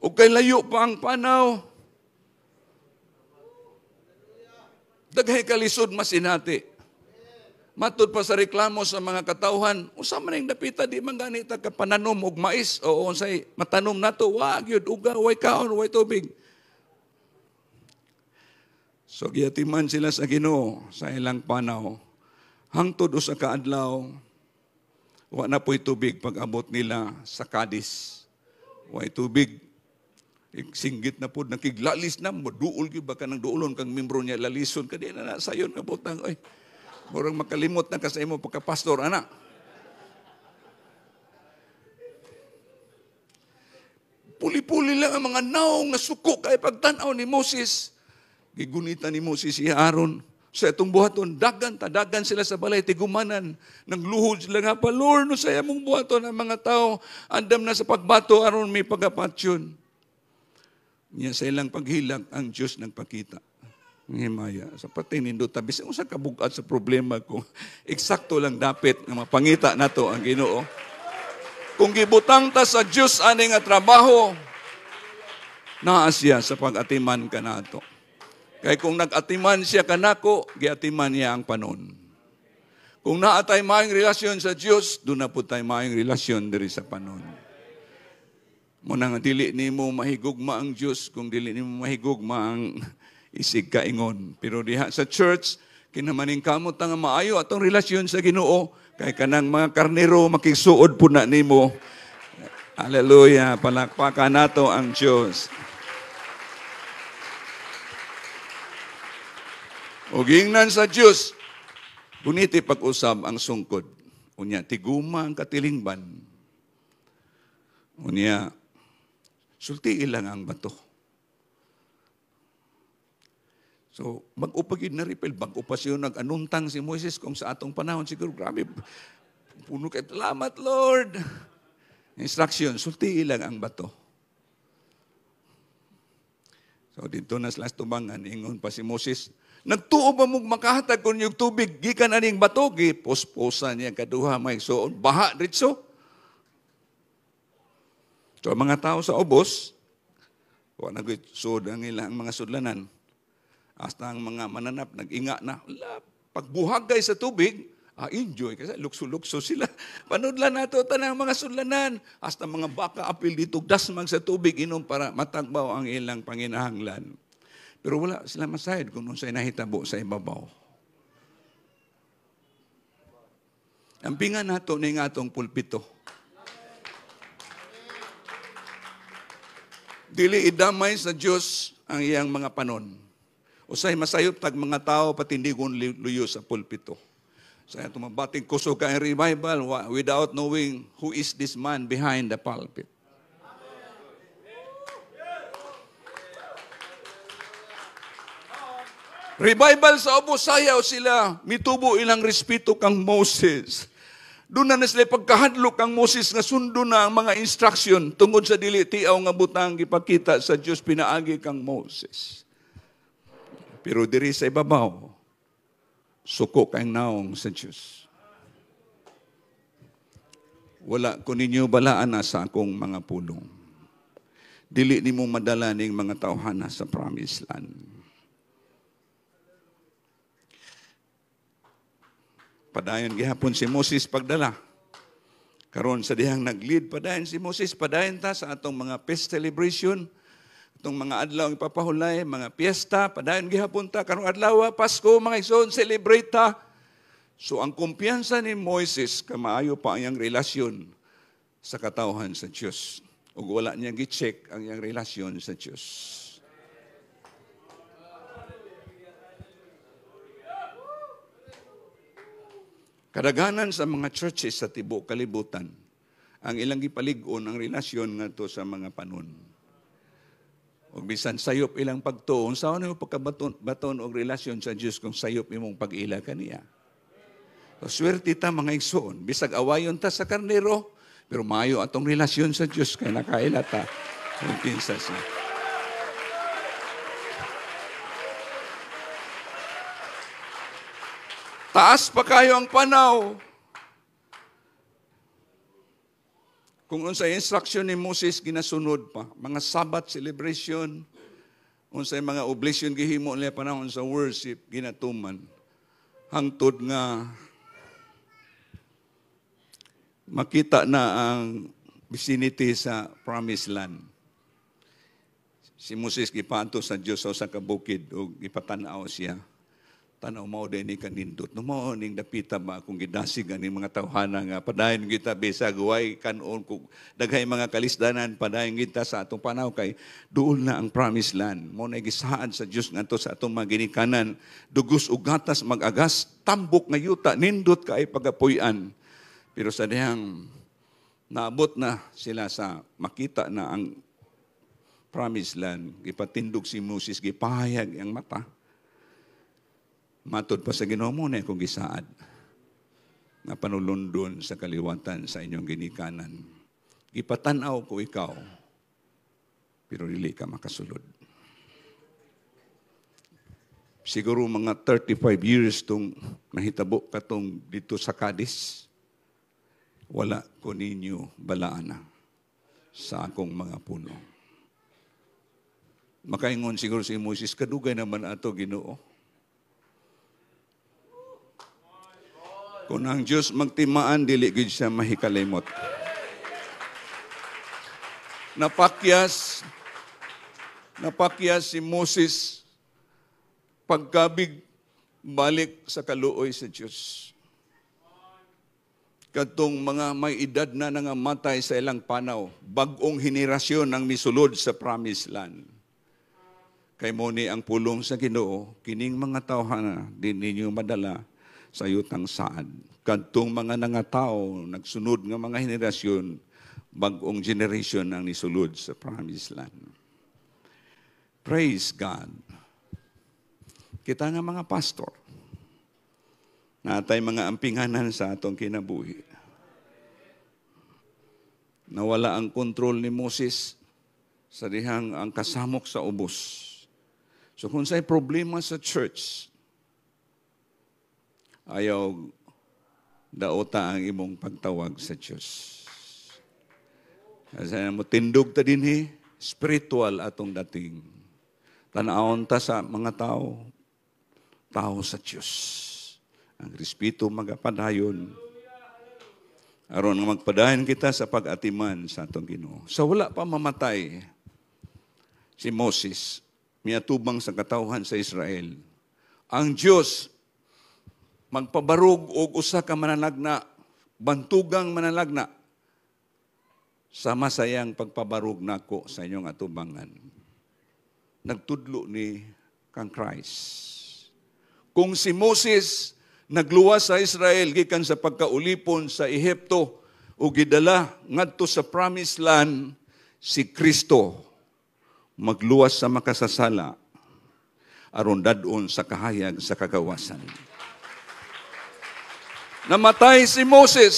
O kay layo pa ang panaw. Daghay kalisod masinati. Matod pa sa reklamo sa mga katauhan, usa man ang dapita di man ganita ka pananom og mais o unsay matanom nato, wa gyud uga way kaon way tubig. So giyatiman sila sa Ginoo sa ilang panaw. Hangtod usa ka adlaw, Wa na po'y tubig pag abot nila sa Cadiz. Wa'y tubig. Singgit na po, nakiglalis na, duol yun, baka nang duolon kang membro niya, lalison ka din na sayon nga butang, oy, murang makalimot na kasi mo pagka-pastor, anak. Puli-puli lang ang mga naong nga suko kay pagtanaw ni Moses. Gigunita ni Moses si Aaron. Sa itong buhaton, dagan sila sa balay, tigumanan. Nagluhod sila nga pa, Lord, no saya mong buhaton ang mga tao, andam na sa pagbato, aron may pagapatsyon. Niya sa ilang paghilag, ang Diyos nagpakita. Himaya, sa patinindo, tabis, kung sa kabugat sa problema ko, eksakto lang dapat na mapangita na to ang Ginoo. Kung gibutang ta sa Diyos aning nga trabaho, naa siya sa pag-atiman ka nato. Kaya kung nag-atiman siya kanako, giatiman niya ang panon. Kung naa tayo maayong relasyon sa Diyos, doon na po tayo maayong relasyon diri sa panon. Muna nga dili ni mo mahigugma ang Diyos, kung dili ni mo mahigugma ang isig kaingon. Pero diha sa church, kinamaning kamot nga maayo atong relasyon sa Ginoo, kay kanang mga karnero makisuod po na nimo. Hallelujah, palakpakan nato ang Diyos. O gingnan sa Diyos, buniti pag-usab ang sungkod. Unya, tiguma ang katilingban. Unya, sulti ilang ang bato. So, mag-upagid na ripel, mag-upasyon, nag-anuntang si Moises kung sa atong panahon, siguro, grabe, puno kayo, salamat, Lord. Instruction, sulti ilang ang bato. So, dito na sa last tubangan, ingon pa si Moses, nagtuo ba mong makahatag kung yung tubig, gikan aning bato, posposan niya kaduha, may soon, baha ritso. So, mga tao sa ubos, wala nag-sud ang ilang mga sudlanan, hasta ang mga mananap, nag-inga na, pagbuhagay sa tubig, enjoy, kasi lukso-lukso sila. Panudlan nato tanang mga sudlanan, hasta mga baka apil dito, dasmag sa tubig, inom para matagbaw ang ilang panginahanglan. Pero wala sila masayad kung sa'y nahitabo sa ibabaw. Ang pinga nato ni nga itong pulpito. Dili idamay sa Diyos ang iyang mga panon. Usay masayop tag mga tao patindigon luyo sa pulpito. Sa itong mabating kusog ka revival without knowing who is this man behind the pulpit. Revival sa ubos, sayaw sila, mitubo ilang respeto kang Moses. Doon na sila pagkahadlok kang Moses nga sundo na ang mga instruction tungod sa dili tiaw nga butang gipakita sa Dios pinaagi kang Moses. Pero diri sa ibabaw, suko kang naong sa Dios. Wala ko ninyo balaan na sa akong mga pulong. Dili nimo madala ning mga tawhana sa promised land. Padayon gihapon si Moses pagdala. Karon sa dihang nag-lead padayon si Moses, padayon ta sa atong mga feast celebration, atong mga adlaw ipapahulay, mga piyesta, padayon gihapon ta karong adlaw Pasko, mga igsoon, celebrate ta. So ang kumpiyansa ni Moses kamaayo pa ang iyang relasyon sa katawhan sa Dios. Ug wala niya gi-check ang iyang relasyon sa Dios. Kadaghanan sa mga churches sa tibuok kalibutan, ang ilang gipalig-on ang relasyon ngadto sa mga panon. Ug bisan sayop ilang pagtuon, sa ano pagkabaton og relasyon sa Dios kung sayop imong pag-ila kaniya. So, swerte ta mga igsoon, bisag awayon ta sa karnero, pero maayo atong relasyon sa Dios kay nakaila ta. Kung kinsa siya. Taas pa kayo ang panaw. Kung unsay instruction ni Moses ginasunod pa, mga Sabbath celebration, unsay mga oblation gihimo nila panahon sa worship ginatuman. Hangtod nga makita na ang vicinity sa promised land. Si Moses gipaadto sa Dios sa kabukid ug ipatan-aw siya. tanaw mao din ni kanindot. No mao ning dapita ba kung gidasig ani mga tawhana nga padayon kita bisag way kanon kung daghay mga kalisdanan padayon kita sa atong panaw kay duol na ang promised land. Mao na gisaad sa Dios ngadto sa atong mga ginikanan, dugos ug gatas mag-agas, tambok nga yuta nindot kay pagapuy-an. Pero sa dihang naabot na sila sa makita na ang promised land, gipatindog si Moses, gipahayag ang mata. Matod pa sa Ginoo mo na kung gisaad nga panulundon sa kaliwatan sa inyong ginikanan. Gipatanaw ko ikaw, pero dili ka makasulod. Siguro mga 35 years tong nahitabo katong dito sa Cadiz, wala ko ninyo balaana sa akong mga puno. Makaingon siguro si Moses, kadugay naman ato Ginoo. Kung ang Diyos magtimaan, dili gid siya mahikalimot. Napakyas si Moses pagkabig balik sa kaluoy sa Diyos. Katong mga may edad na nangamatay sa ilang panaw, bagong henerasyon ang misulod sa promised land. Kay mo ni ang pulong sa Ginoo, kining mga tawhana din ninyo madala sa yutang saad. Kadtong mga nangatao, nagsunod nga mga henerasyon, bagong generation ang nisulod sa promised land. Praise God. Kita nga mga pastor, natay mga ampinganan sa atong kinabuhi. Nawala ang kontrol ni Moses sa dihang ang kasamok sa ubos. So kung sa'y problema sa church, ayaw daota ang imong pagtawag sa Diyos. Kasi mo tindog ta dinhi, spiritual atong dating. Tanawon ta sa mga tao sa Diyos. Ang respeto magapadayon. Aron nga magpadayon kita sa pag-atiman sa atong Ginoo. Sa wala pa mamatay si Moses, miatubang sa katawhan sa Israel. Ang Diyos magpabarog og usa ka manalagna, bantugang manalagna sa masayang pagpabarog nako sa inyong atubangan. Nagtudlo ni kang Christ. Kung si Moses nagluwas sa Israel gikan sa pagkaulipon sa Ehipto o gidala ngadto sa promised land, si Kristo magluwas sa makasasala aron dadon sa kahayag sa kagawasan. Namatay si Moses.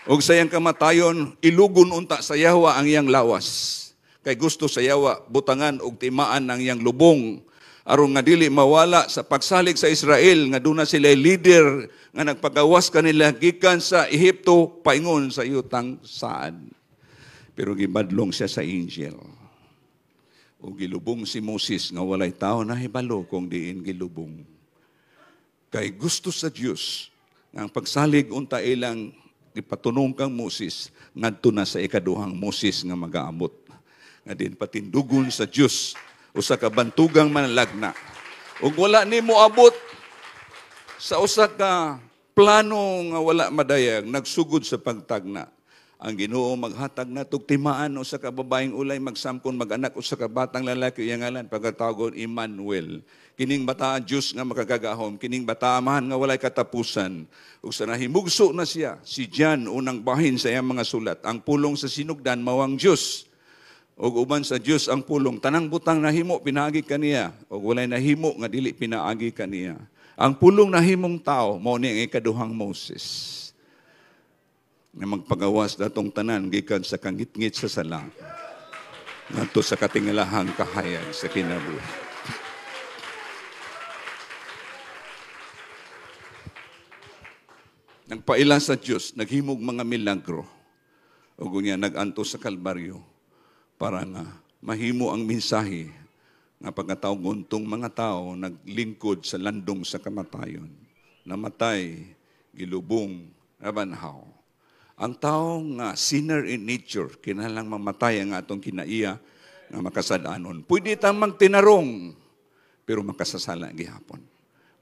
Og sa iyang kamatayon, ilugon unta sa Yawa ang iyang lawas. Kay gusto sa Yawa, butangan og timaan ang iyang lubong. Aron nga dili mawala sa pagsalig sa Israel, nga doon na sila leader, nga nagpagawas kanila gikan sa Ehipto, paingon sa yutang saad. Pero gibadlong siya sa angel. O gilubong si Moses, nga walay tao na hibalo kung diin gilubong. Kay gusto sa Diyos, ang pagsalig unta ilang ipatunong kang Moses, ngadto na sa ikaduhang Moses nga mag-aabot. Nga din patindugon sa Diyos, usa ka bantugang manalagna. Ug wala ni mo abot sa usa ka plano nga wala madayag, nagsugod sa pagtagna. Ang Ginoo maghatag natog timaan usa ka babaeng ulay magsamkon mag-anak usa ka batang lalaki iyang ngalan pagkatawgon Emmanuel. Kining bata Dios nga makagagahom, kining bata amahan nga walay katapusan. Ug sa nahimugso na siya, si John unang bahin sa iyang mga sulat, ang pulong sa sinugdan mawang Dios. Ug uban sa Dios ang pulong, tanang butang nahimo pinaagi kaniya, ug walay nahimo nga dili pinaagi kaniya. Ang pulong nahimong tao mao ni ang ikaduhang Moses. Nga magpagawas datong tanan gikan sa kangitngit sa sala ngadto sa katingalahang kahayag sa kinabuhi. Nagpaila sa Diyos, naghimog mga milagro. O gunya naganto sa Kalbaryo para nga mahimo ang mensahe nga pagkatawag untong mga tao naglingkod sa landong sa kamatayon. Namatay, gilubong, nabanhaw. Ang tao nga sinner in nature, kinahanglang mamatay ang atong kinaiya nga makasadanon. Pwede tamang tinarong, pero makasasala gihapon.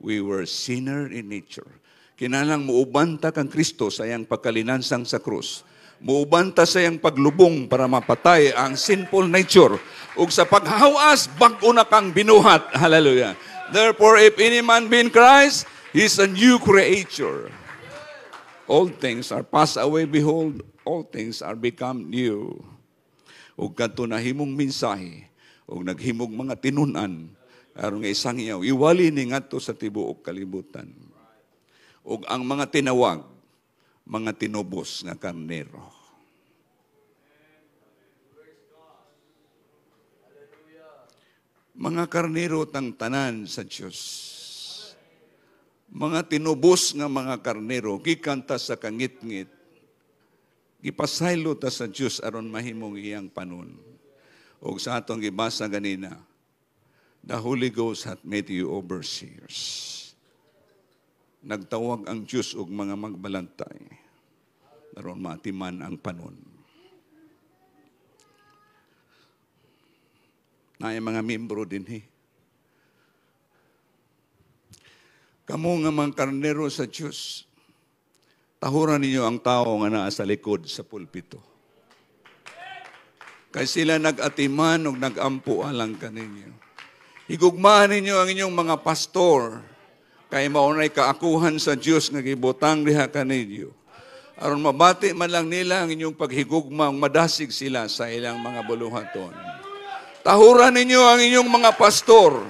We were sinner in nature. Kinahanglan muubanta kang Kristo sa iyang pagkalinansang sa krus. Muubanta sa iyang paglubong para mapatay ang sinful nature. Ug sa paghawas, bag-o na kang binuhat. Hallelujah. Therefore, if any man be in Christ, he is a new creature. All things are passed away. Behold, all things are become new. Ug kadto nahimong mensahe, ug naghimog mga tinunan, aron nga isang iyaw, iwali ni ngadto sa tibuok kalibutan. Ug ang mga tinawag, mga tinubos nga karnero. Mga karnero tang tanan sa Diyos. Mga tinubos nga mga karnero, gikanta sa kangit-ngit. Gipasaylo ta sa Diyos aron mahimong iyang panon. Ug sa atong gibasa ganina, the Holy Ghost hath made you overseers. Nagtawag ang Diyos og mga magbalantay aron maatiman ang panon. Naay mga membro dinhi. Kamo nga mga karnero sa Diyos, tahuran ninyo ang tao nga naa sa likod sa pulpito. Kay sila nag-atiman o nag-ampo alang kaninyo. Higugmahan ninyo ang inyong mga pastor, kay maunay kaakuhan sa Diyos nga gibutang diha kaninyo. Aron mabati man lang nila ang inyong paghigugma, madasig sila sa ilang mga buluhaton. Tahuran ninyo ang inyong mga pastor.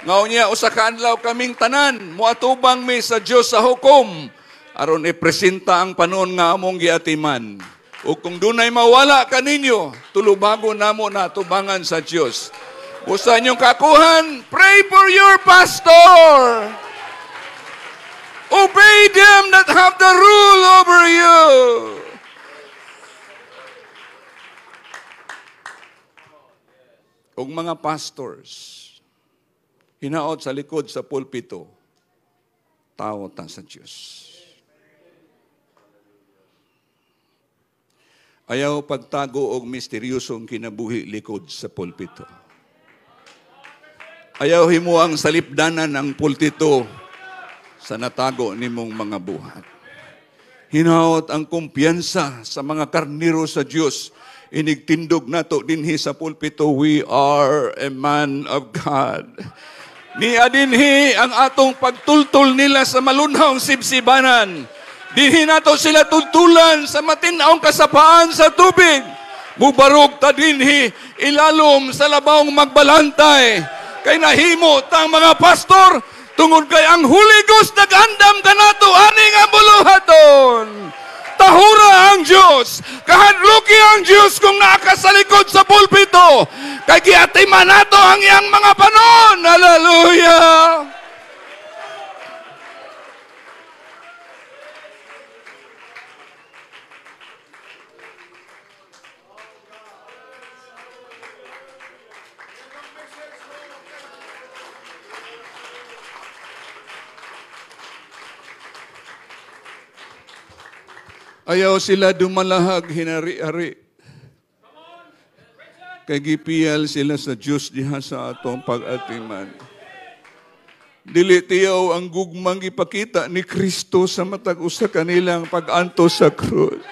Ngaunya usa ka adlaw kaming tanan, muatubang mi sa Dios sa hukom aron ipresenta ang panon nga among giatiman. Ug kung dunay mawala kaninyo, tulubago namo na tubangan sa Dios. Usa inyong kakuhan, pray for your pastor. Obey them that have the rule over you. Ug mga pastors, hinaot sa likod sa pulpito, tao ta sa Diyos. Ayaw pagtago og misteryosong kinabuhi likod sa pulpito. Ayaw himuang salipdanan ang pulpito sa natago nimong mga buhat. Hinaot ang kumpiyansa sa mga karnero sa Diyos. Inigtindog nato dinhi sa pulpito, we are a man of God. Niya dinhi ang atong pagtultol nila sa malunhong sibsibanan. Dinhi nato sila tultulan sa matinaong kasapaan sa tubig. Mubarog ta dinhi ilalom sa labawng magbalantay. Kay nahimo tang mga pastor tungod kay ang Holy Ghost nag-andam kanato ani nga buluhaton. Tahura ang Diyos, kahadluki ang Diyos kung nakasalikod sa pulpito, kay giatiman nato ang iyang mga panon. Hallelujah! Ayaw sila dumalahag hinari-ari. Kay gipiyal sila sa Diyos diha sa atong pag-atiman. Dili tiyaw ang gugmang ipakita ni Kristo sa matag usa kanilang pag-anto sa krus.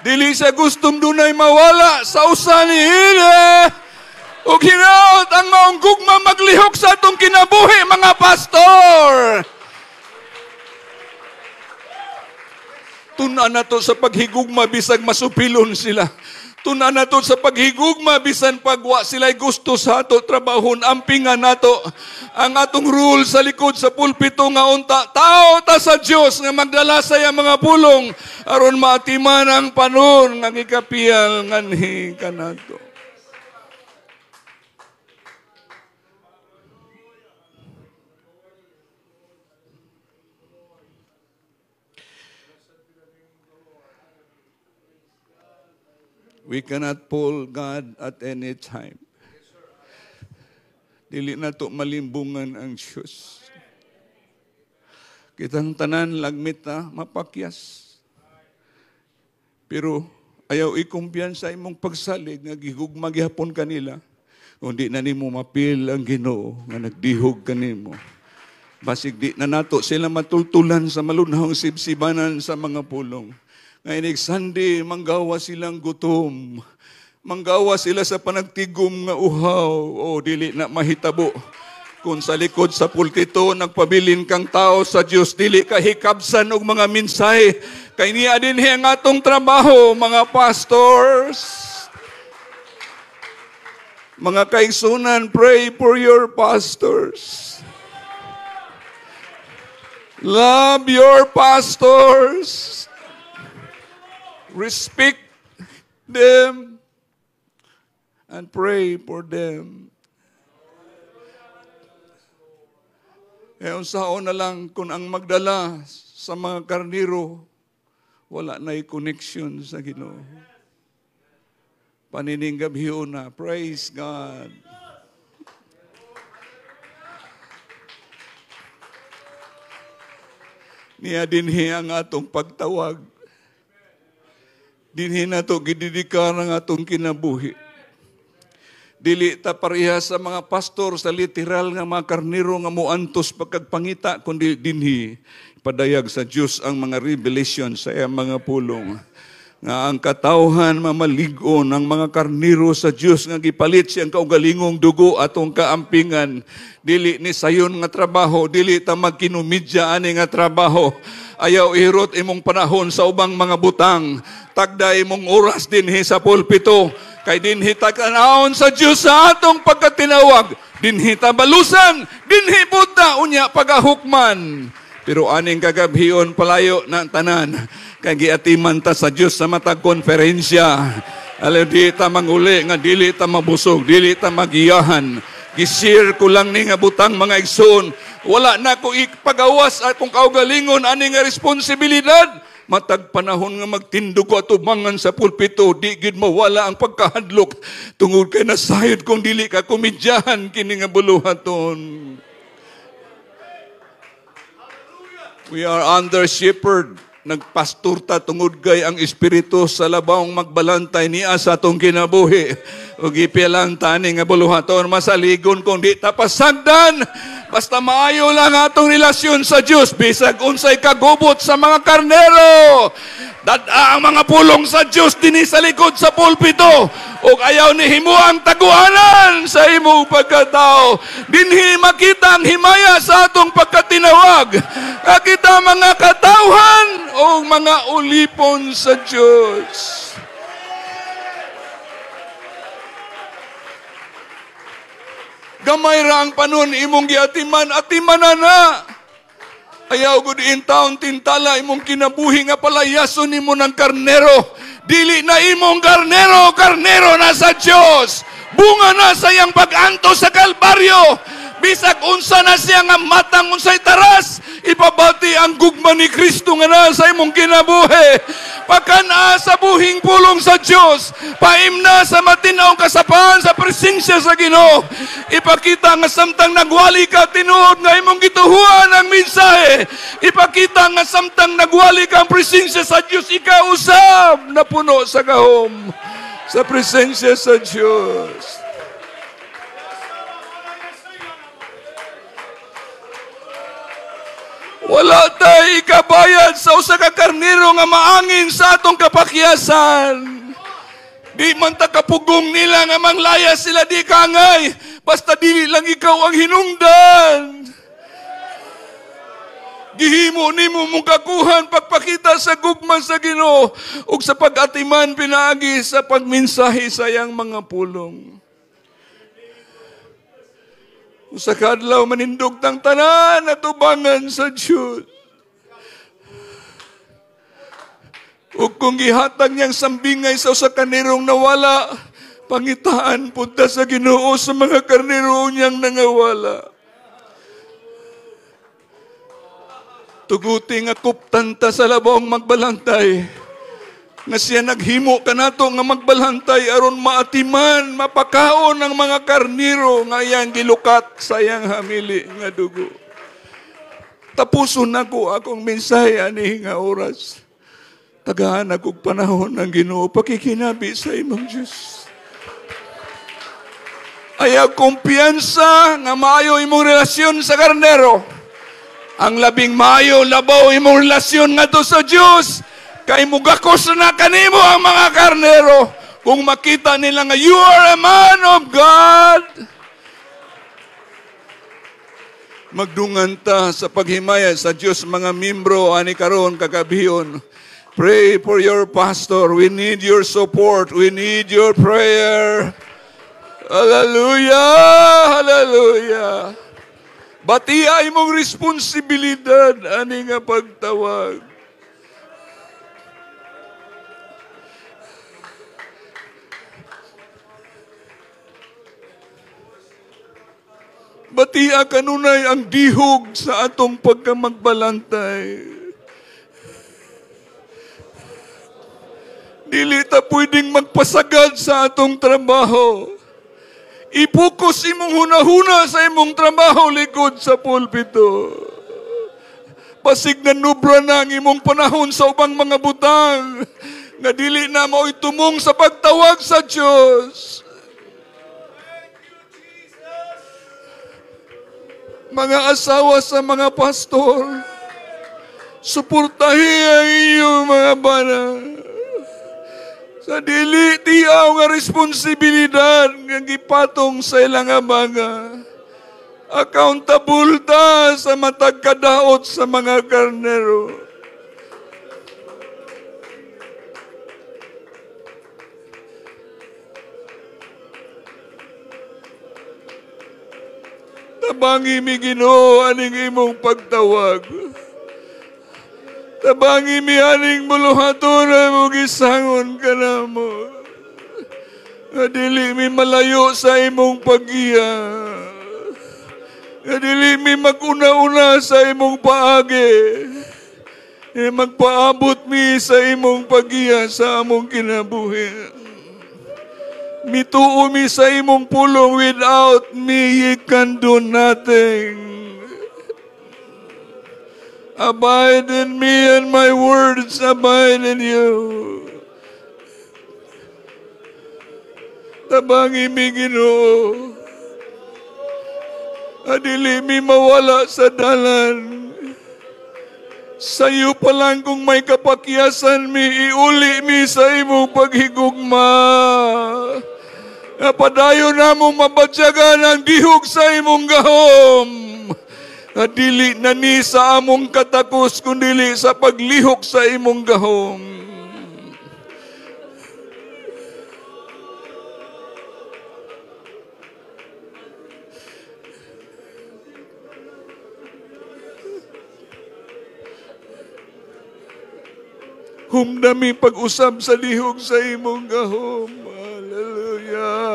Dili sa gustong dunay mawala sa usa ni Hile. Ug hinaot ang maong gugma maglihok sa atong kinabuhi, mga pastor. Tuna na to sa paghigugma bisag masupilon sila. Tuna na to sa paghigugma bisan pagwa sila'y gusto sa ato trabahon. Ampingan nato ang atong rule sa likod sa pulpito nga unta. Tao ta sa Diyos nga magdala sa iya mga pulong aron maatiman ang panon nga gikapiyal nganhi kanato. We cannot pull God at any time. Dili na to malimbungan ang Diyos. Kitang tanan lagmit na mapakyas. Pero ayaw ikumpiyansa imong pagsalig nga gihugma gihapon kanila. Kundi na nimo mapil ang Ginoo nga nagdihog kanimo. Basig di na nato sila matultulan sa malunhang sibsibanan sa mga pulong. Ngayon, Sunday, manggawa silang gutom. Manggawa sila sa panagtigom nga uhaw. O, dili na mahitabo. Kung sa likod sa pulpito, nagpabilin kang tao sa Diyos, dili ka hikabsan og mga minsay. Kay niya din ang atong trabaho, mga pastors. Mga kaigsunan, pray for your pastors. Love your pastors. Respect them and pray for them. Unsaon na lang kung ang magdala sa mga karniro, wala na'y connection sa Ginoo. Panininggabhiyo na. Praise God. Niya dinhi ang atong pagtawag. Dinhi na to gididikar ang atong kinabuhi. Dili ta pareha sa mga pastor sa literal nga mga karniro nga muantos pagkagpangita kundi dinhi padayag sa Dios ang mga revelation sa iyang mga pulong. Nga ang katawhan mamaligon ang mga karniro sa Dios nga gipalit siyang kaugalingong dugo atong kaampingan. Dili ni sayon nga trabaho, dili ta magkinumidya ani nga trabaho. Ayaw ihirot imong panahon sa ubang mga butang. Tagda imong oras dinhi sa pulpito. Kay dinhi ta kanahon sa Dios sa atong pagkatinawag. Dinhi ta balusan, dinhi buta unya pagahukman. Pero aning kagabhion palayo na tanan. Kay giatiman ta sa Dios sa matag konferensya. Alaw di ta manguli nga dili ta mabusog, dili ta magiyahan. Gisir ko lang ni nga butang mga igsoon. Wala na ko ipagawas atong kaugalingon ani nga responsibilidad. Matag panahon nga magtindog ko atubangan sa pulpito, di gid mawala ang pagkahadlok. Tungod kay nasayod kung dili ka kumidyahan kini nga buluhaton. We are under shepherd. Nagpastor ta tungod kay ang espiritu sa labawng magbalantay niya sa atong kinabuhi. O gipilang tani nga buluhaton masaligon kung di ta pasagdan. Basta maayo lang atong relasyon sa Dios bisag unsay kagubot sa mga karnero. Dada ang mga pulong sa Dios dinhi sa likod sa pulpito. Ug ayaw ni himuang taguanan sa imong pagkatao. Dinhi makita ang himaya sa atong pagkatinawag. Kita mga katawhan o mga ulipon sa Diyos. Gamay ra ang panon imong giatiman, atimanan na. Ayaw gud in taon tintala imong kinabuhi nga palayason nimo ng karnero. Dili na imong karnero, karnero na sa Dios. Bunga na sa iyang pag-anto sa Kalbaryo. Bisag unsa na siya nga matang unsay taras, ipabati ang gugma ni Kristo nga naa sa imong kinabuhi. Pagkana sa buhing pulong sa Dios, paimna sa matinaw kasapahan sa presensya sa Ginoo. Ipakita nga samtang nagwali ka tinuod nga imong gituhuan ang mensahe. Ipakita nga samtang nagwali ka ang presensya sa Dios, ikaw usab na puno sa gahom sa presensya sa Dios. Wala tayo ikabayad sa usa ka karnero nga maangin sa atong kapakyasan. Di man ta kapugong nila nga manglaya sila di kangay. Basta dili lang ikaw ang hinungdan. Gihimo nimo mong kakuhan pagpakita sa gugma sa Ginoo ug sa pag-atiman pinaagi sa pagmensahe sa iyang mga pulong. Sa kadlaw manindog tang tanan at tubangan sa Diyos. O kung gihatag niyang sambingay sa usa ka karnerong nawala, pangitaan punta sa Ginoo sa mga karnero niyang nangawala. Tuguti nga kuptanta sa labong magbalantay. Nga siya naghimo kanato nga magbalantay aron maatiman, mapakaon ang mga karniro nga iyang gilukat sa iyang hamili nga dugo. Tapuson nako akong mensahe ani nga oras. Tagahan akong panahon ng Ginoo pakikinabi sa imong Dios. Ayaw kumpiyansa nga maayo imong relasyon sa karnero. Ang labing maayo labaw imong relasyon ngadto sa Dios. Kay mugakos na kanimo ang mga karnero kung makita nila nga you are a man of God. Magdungan ta sa paghimaya sa Dios mga membro ani karon kagabihon. Pray for your pastor. We need your support. We need your prayer. Hallelujah! Hallelujah! Batia imong responsibilidad ani nga pagtawag. Batia kanunay ang dihog sa atong pagkamagbalantay. Dili ta pwedeng magpasagad sa atong trabaho. Ipokus imong hunahuna sa imong trabaho likod sa pulpito. Pasig na nubra na ang imong panahon sa ubang mga butang nga dili na mo itumong sa pagtawag sa Diyos. Mga asawa sa mga pastor, suportahi ang inyong mga bana. Sa dili tiyaw nga responsibilidad nga gipatong sa ilang mga. Accountable ta sa matag kadaot sa mga karnero. Tabangi mi Ginoo aning imong pagtawag. Tabangi mi aning buluhaton na mo gisangon ka na mo. Nga dili mi malayo sa imong pag-iya. Nga dili mi mag-una-una sa imong paagi. Magpaabot mi sa imong pag-iya sa among kinabuhi. Mituo mi sa imong pulong, without me ye can do nothing. Abide in me and my words abide in you. Tabangi mi Ginoo. Adili mi mawala sa dalan. Sa'yo pa lang kung may kapakyasan mi, iuli mi sa imong paghigugma. Padayon na mo mabadyagan ang dihog sa imong gahom. Dili na ni sa among katakos, kundili sa paglihok sa imong gahom. Humdami pag-usab sa lihok sa imong gahom. Hallelujah.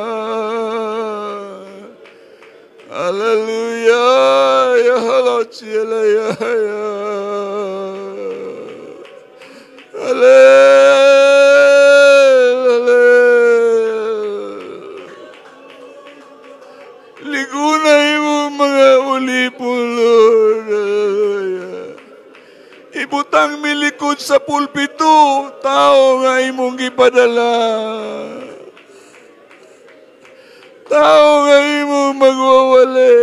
Hallelujah. Ya halachila ya ya. Hallelujah. Ligunay mo mga ulipon, Lord. Hallelujah. Ibutang milikod sa pulpito, tao nga imong gipadala. Tao nga imong magwawali.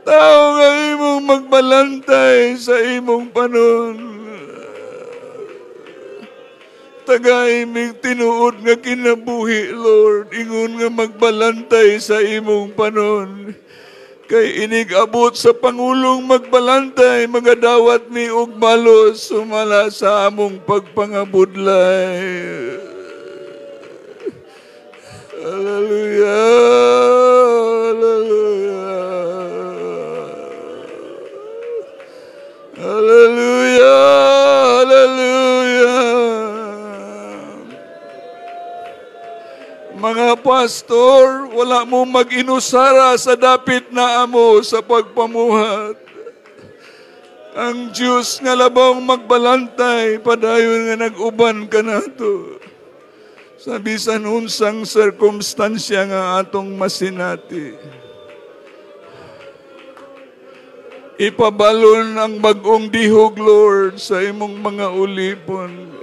Tao nga imong magbalantay sa imong panon. Tagaimig tinuod nga kinabuhi, Lord. Ingon nga magbalantay sa imong panon. Kay inig-abot sa Pangulong magbalantay, magadawat mi og balos sumala sa among pagpangabudlay. Hallelujah! Hallelujah! Hallelujah! Hallelujah! Mga pastor, wala mo mag-inusara sa dapit na amo sa pagpamuhat. Ang Diyos nga labang magbalantay, padayon nga nag-uban ka na to. Sa bisan unsang sirkumstansya nga atong masinati. Ipabalon ang bagong dihog, Lord, sa imong mga ulipon.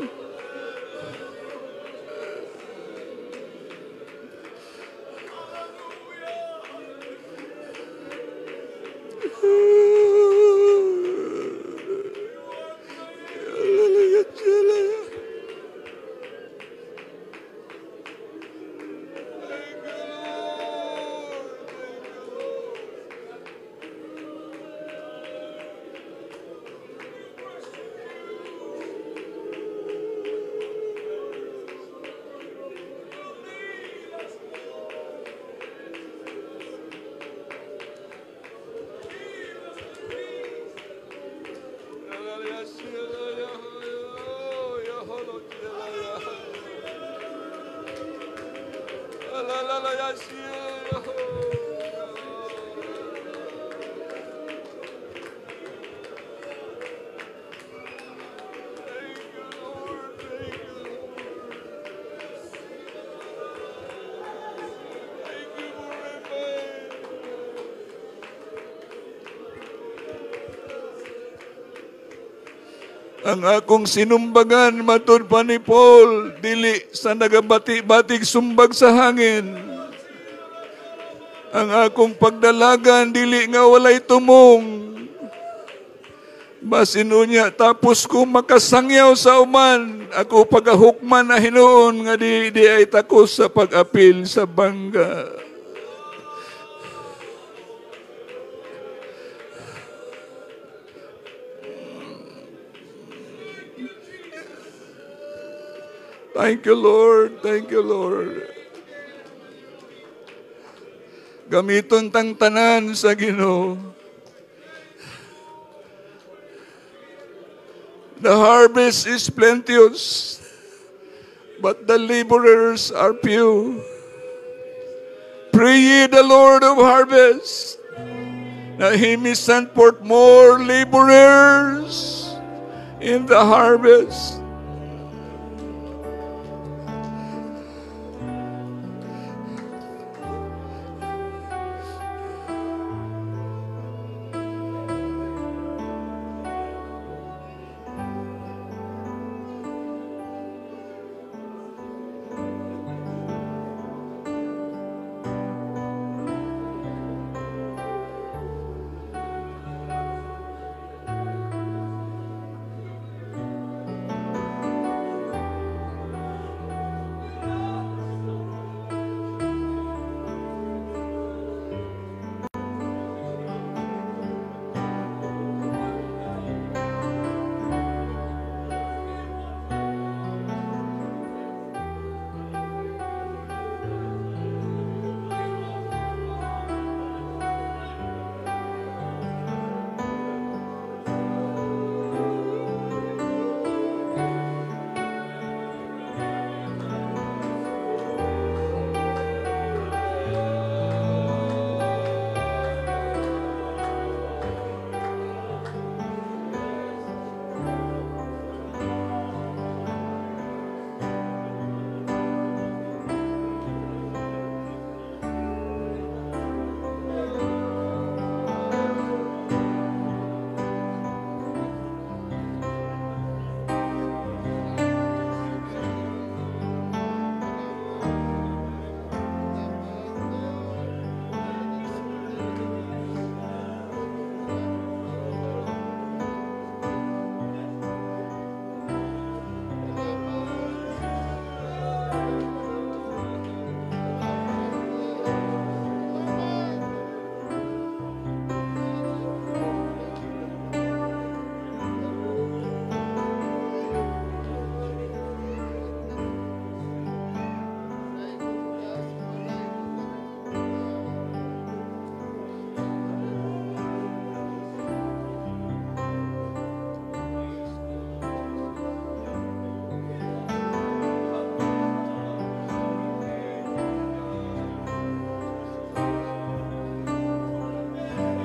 Ang akong sinumbagan matud pa ni Paul, dili sa nagabati-batig sumbag sa hangin. Ang akong pagdalagan, dili nga walay tumong. Basin unya, tapos ko makasangyaw sa uman, ako pagahukman na hinuon nga di ay takos sa pag-apil sa bangga. Thank you, Lord. Thank you, Lord. Gamiton tang tanan sa Ginoo. The harvest is plenteous, but the laborers are few. Pray ye the Lord of harvest, that He may send forth more laborers in the harvest.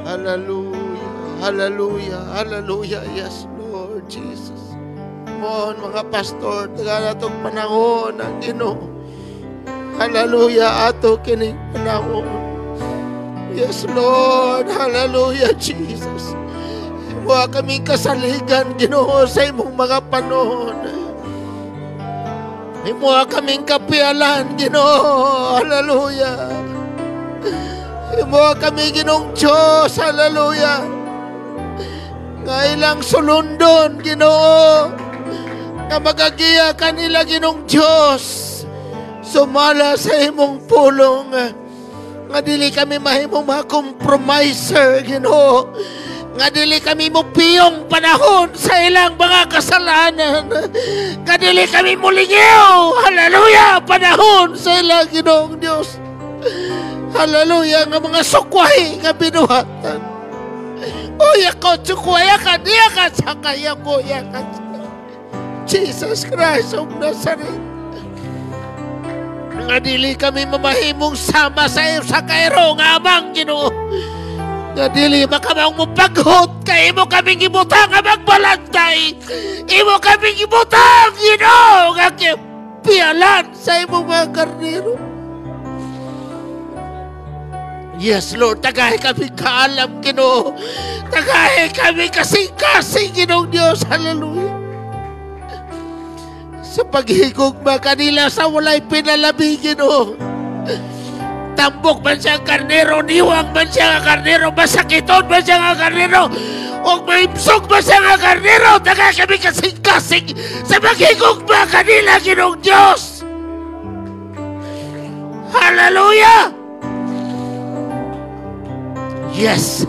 Hallelujah, hallelujah, hallelujah. Yes, Lord Jesus. Mon mga pastor, taga natong panahon ang Ginoo. Hallelujah, ato kining panahon. Yes, Lord, hallelujah, Jesus. Huwa kaming kasaligan, Ginoo, sa imong mga panahon. Huwa kaming kapialan, Ginoo, hallelujah. Mo kami Ginoong Diyos, hallelujah. Nga ilang sulundon, Ginoo, nga magagiya kanila Ginoong Diyos, sumala sa imong pulong, nga dili kami mahimong mga compromiser, Ginoo, nga dili kami mupiyong panahon sa ilang mga kasalanan, nga dili kami mulingaw, hallelujah, panahon sa ilang Ginoong Diyos. Hallelujah, nga mga sukway nga binuhatan. Uya ko, sukwaya ka, diya ka, sakaya ko, ya ka. Jesus Christ of Nazareth. nga dili kami mamahimong sama sa iyo sa kairo nga amang Ginoo. Nga dili makamang mo paghot kay imo kaming ibutang nga magbalantay. Imo kaming ibutang Ginoo nga pialan sa imong mga karnero. Yes, Lord, tagay kami kaalam, Ginoo. Tagay kami kasing-kasing, Ginoong Diyos. Hallelujah. Sa paghigugma kanila sa walay pinalabi, Ginoo. Tambok man siya karnero, niwang man siya karnero, masakiton man siya karnero, o maimsog man siya karnero, tagay kami kasing-kasing sa paghigugma kanila, Ginoong Diyos. Hallelujah. Yes.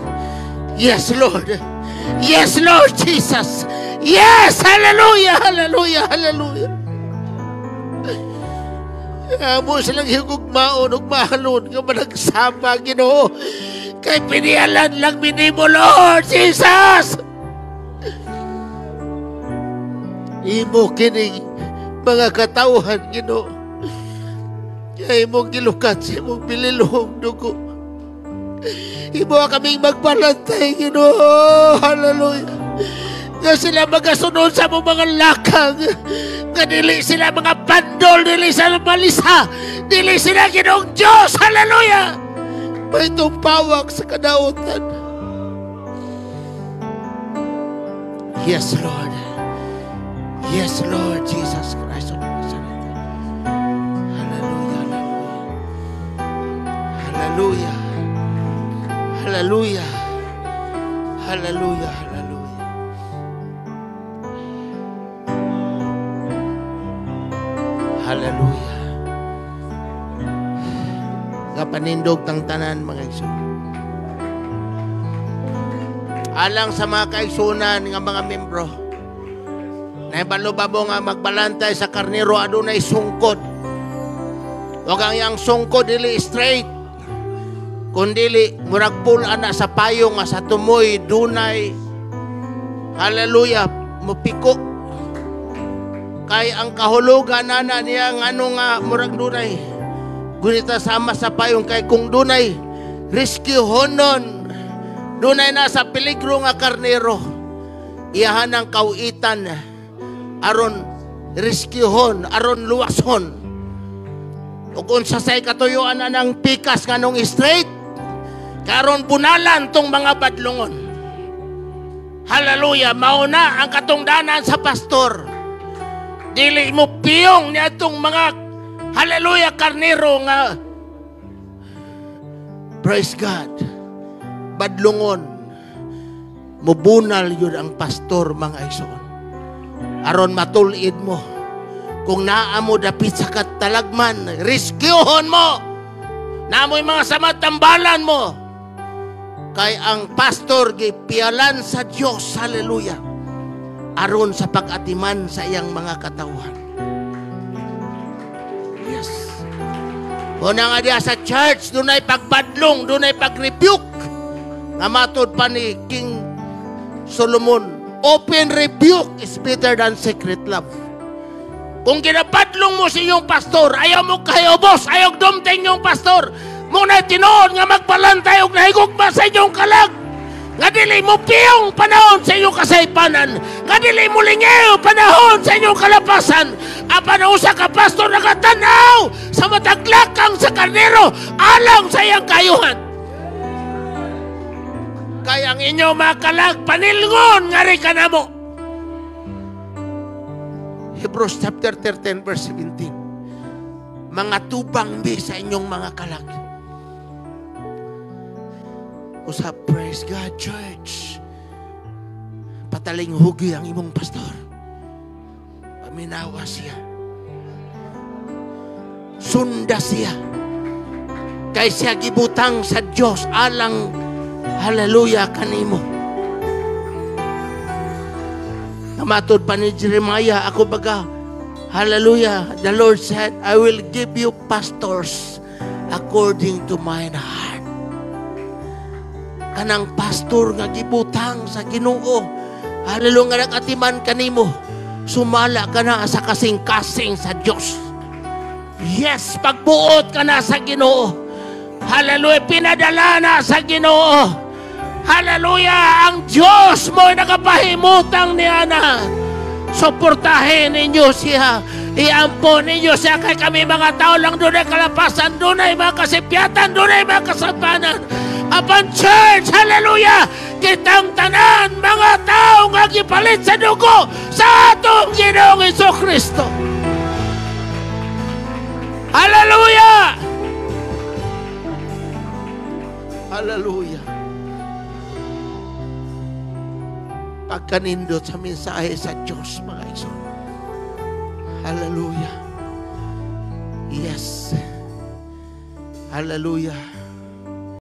Yes, Lord. Yes, Lord Jesus. Yes. Hallelujah. Hallelujah. Hallelujah. Amo silang higugmaon ug mahalon nga managsama, Ginoo. Kay pinialan lang minimo, Lord Jesus. Imo kining mga katawhan, Ginoo. Kay imong gilukat sa imong bililhong dugo. Imo kaming magbalantay, Ginoo. Hallelujah. Nga sila magasunod sa mong mga lakang. Nga dili sila mga bandol, dili sila malisa, dili sila Ginoong Diyos. Hallelujah. May tumpawak sa kadautan. Yes, Lord. Yes, Lord Jesus Christ of Nazareth. Hallelujah. Hallelujah. Hallelujah. Hallelujah. Hallelujah. Hallelujah. Kapanindog tang tanan mga igsoon. Alang sa mga kaigsunan nga mga membro, na balubabo nga magbalantay sa karnero adunay sungkod. Huwag ang yang sungkod dili straight, kundili murag pula na sa payo nga sa tumoy dunay, hallelujah, mupiko. Kay ang kahulugan na niya nga ano nga murag dunay gunita sama sa payong, kay kung dunay rescue honon, dunay na sa peligro nga karnero, iyahan ang kawitan aron rescuehon, aron luwason. Ug unsa say katuyuan na ng pikas nga nung straight, karon bunalan tong mga badlungon. Hallelujah. Mauna ang katungdanan sa pastor. Dili mo piyong niya itong mga hallelujah karnero nga praise God badlungon, mubunal yun ang pastor mga igsoon aron matulid mo. Kung naa mo dapit sa katalagman, rescuehon mo. Naamoy mga samatambalan mo. Kay ang pastor gipialan sa Dios, hallelujah, aron sa pag-atiman sa iyang mga katawhan. Yes. Una nga diya sa church, dunay pagbadlong, dunay pag-rebuke. Nga matod pa ni King Solomon, open rebuke is better than secret love. Kung ginapadlong mo si iyong pastor, ayaw mo kayo boss, ayaw dumting yung pastor, muna tinoon nga magbalantay og nahigugma sa inyong kalag. Nga dili mo piyong panahon sa inyong kasaypanan, nga dili mo lingaw panahon sa inyong kalapasan. Apan usa ka pastor nakatanaw sa mataglakang sa karnero alang sa iyang kayuhan. Kaya ang inyong mga kalag panilngon nga rin ka na mo. Hebrews chapter 13 verse 17. Mga tubang bi sa inyong mga kalag. Usap, praise God, church. Pataling hugi ang imong pastor. Paminawa siya. Sunda siya. Kay siya gibutang sa Diyos alang, hallelujah, kanimo. Namatod pa ni Jeremiah, ako baga, hallelujah, the Lord said, I will give you pastors according to mine heart. Kanang pastor nga gibutang sa Ginoo, hallelujah, nga nagatiman kanimo, sumala ka na sa kasing-kasing sa Diyos. Yes, pagbuot ka na sa Ginoo. Hallelujah, pinadala na sa Ginoo. Hallelujah, ang Diyos mo ay nakapahimutang niya na. Suportahin ninyo siya. Iampo ninyo siya kay kami mga tao lang doon ay kalapasan, doon ay mga kasipyatan, doon ay mga kasampanan. Upon church, hallelujah, kitang tanan mga tao nga gipalit sa dugo sa atong Ginoong Jesucristo. Hallelujah! Hallelujah! Pagkanindot sa mensahe sa Diyos, mga iso. Hallelujah! Yes! Hallelujah!